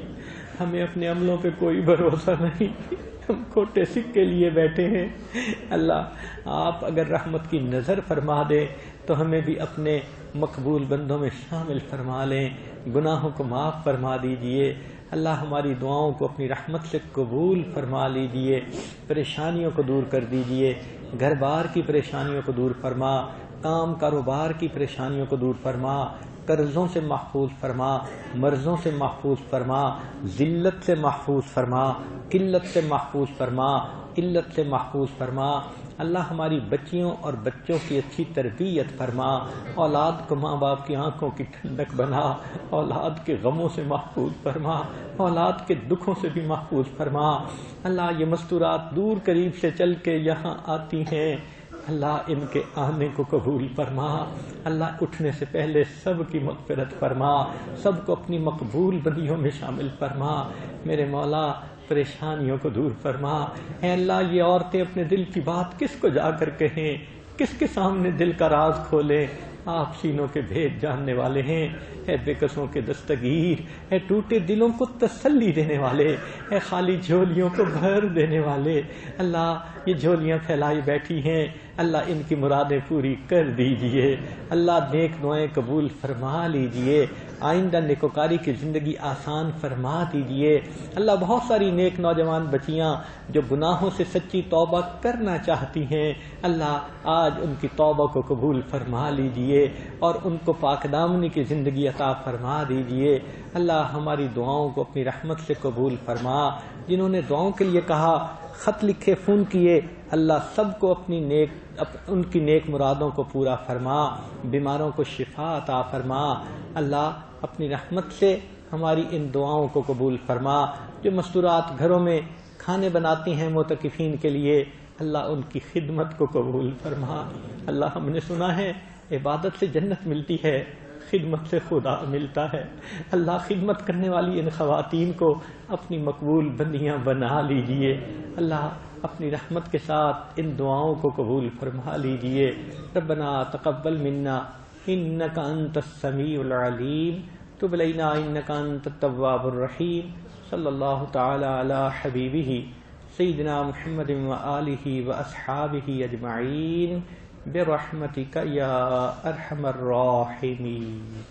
ہمیں اپنے عملوں پہ کوئی بھروسہ نہیں، ہم کھوٹے سکے لیے بیٹھے ہیں۔ اللہ آپ اگر رحمت کی نظر فرما دیں تو ہمیں بھی اپنے مقبول بندوں میں شامل فرما لیں، گناہوں کو معاف فرما دیجئے۔ اللہ ہماری دعاؤں کو اپنی رحمت سے قبول فرما لیجئے، پریشانیوں کو دور کر دیجئے، گھر بار کی پریشانیوں کو دور فرما، کام کاروبار کی پریشانیوں کو دور فرما، قرضوں سے محفوظ فرما، مرضوں سے محفوظ فرما، ذلت سے محفوظ فرما، قلت سے محفوظ فرما، علت سے محفوظ فرما۔ اللہ ہماری بچیوں اور بچوں کی اچھی تربیت فرما، اولاد کو ماں باپ کی آنکھوں کی ٹھنڈک بنا، اولاد کے غموں سے محفوظ فرما، اولاد کے دکھوں سے بھی محفوظ فرما۔ اللہ یہ مستورات دور قریب سے چل کے یہاں آتی ہیں، اللہ ان کے آنے کو قبول فرما۔ اللہ اٹھنے سے پہلے سب کی مغفرت فرما، سب کو اپنی مقبول بندیوں میں شامل فرما۔ میرے مولا پریشانیوں کو دور فرما۔ اے اللہ یہ عورتیں اپنے دل کی بات کس کو جا کر کہیں، کس کے سامنے دل کا راز کھولیں؟ آپ سینوں کے بھید جاننے والے ہیں۔ اے بے کسوں کے دستگیر، اے ٹوٹے دلوں کو تسلی دینے والے، اے خالی جھولیوں کو بھر دینے والے، اللہ یہ جھولیاں پھیلائی بیٹھی ہیں، اللہ ان کی مرادیں پوری کر دیجئے۔ اللہ نیک دعائیں قبول فرما لیجئے، آئندہ نیکوکاری کی زندگی آسان فرما دیجئے۔ اللہ بہت ساری نیک نوجوان بچیاں جو گناہوں سے سچی توبہ کرنا چاہتی ہیں، اللہ آج ان کی توبہ کو قبول فرما لیجئے اور ان کو پاک دامنی کی زندگی عطا فرما دیجئے۔ اللہ ہماری دعاؤں کو اپنی رحمت سے قبول فرما۔ جنہوں نے دعاؤں کے لیے کہا خط لکھے فون کیے، اللہ سب کو ان کی نیک مرادوں کو پورا فرما، بیماروں کو شفا عطا فرما۔ اللہ اپنی رحمت سے ہماری ان دعاؤں کو قبول فرما۔ جو مستورات گھروں میں کھانے بناتی ہیں معتکفین کے لیے، اللہ ان کی خدمت کو قبول فرما۔ اللہ ہم نے سنا ہے عبادت سے جنت ملتی ہے، خدمت سے خدا ملتا ہے۔ اللہ خدمت کرنے والی ان خواتین کو اپنی مقبول بندیاں بنا لیجئے۔ اللہ اپنی رحمت کے ساتھ ان دعاؤں کو قبول فرما لیجئے۔ ربنا تقبل منا انک انت السمیع العلیم، تب علینا انک انت التواب الرحیم۔ صلی اللہ تعالی علی حبیبہ سیدنا محمد وآلہ واصحابہ اجمعین برحمتک یا ارحم الراحمین۔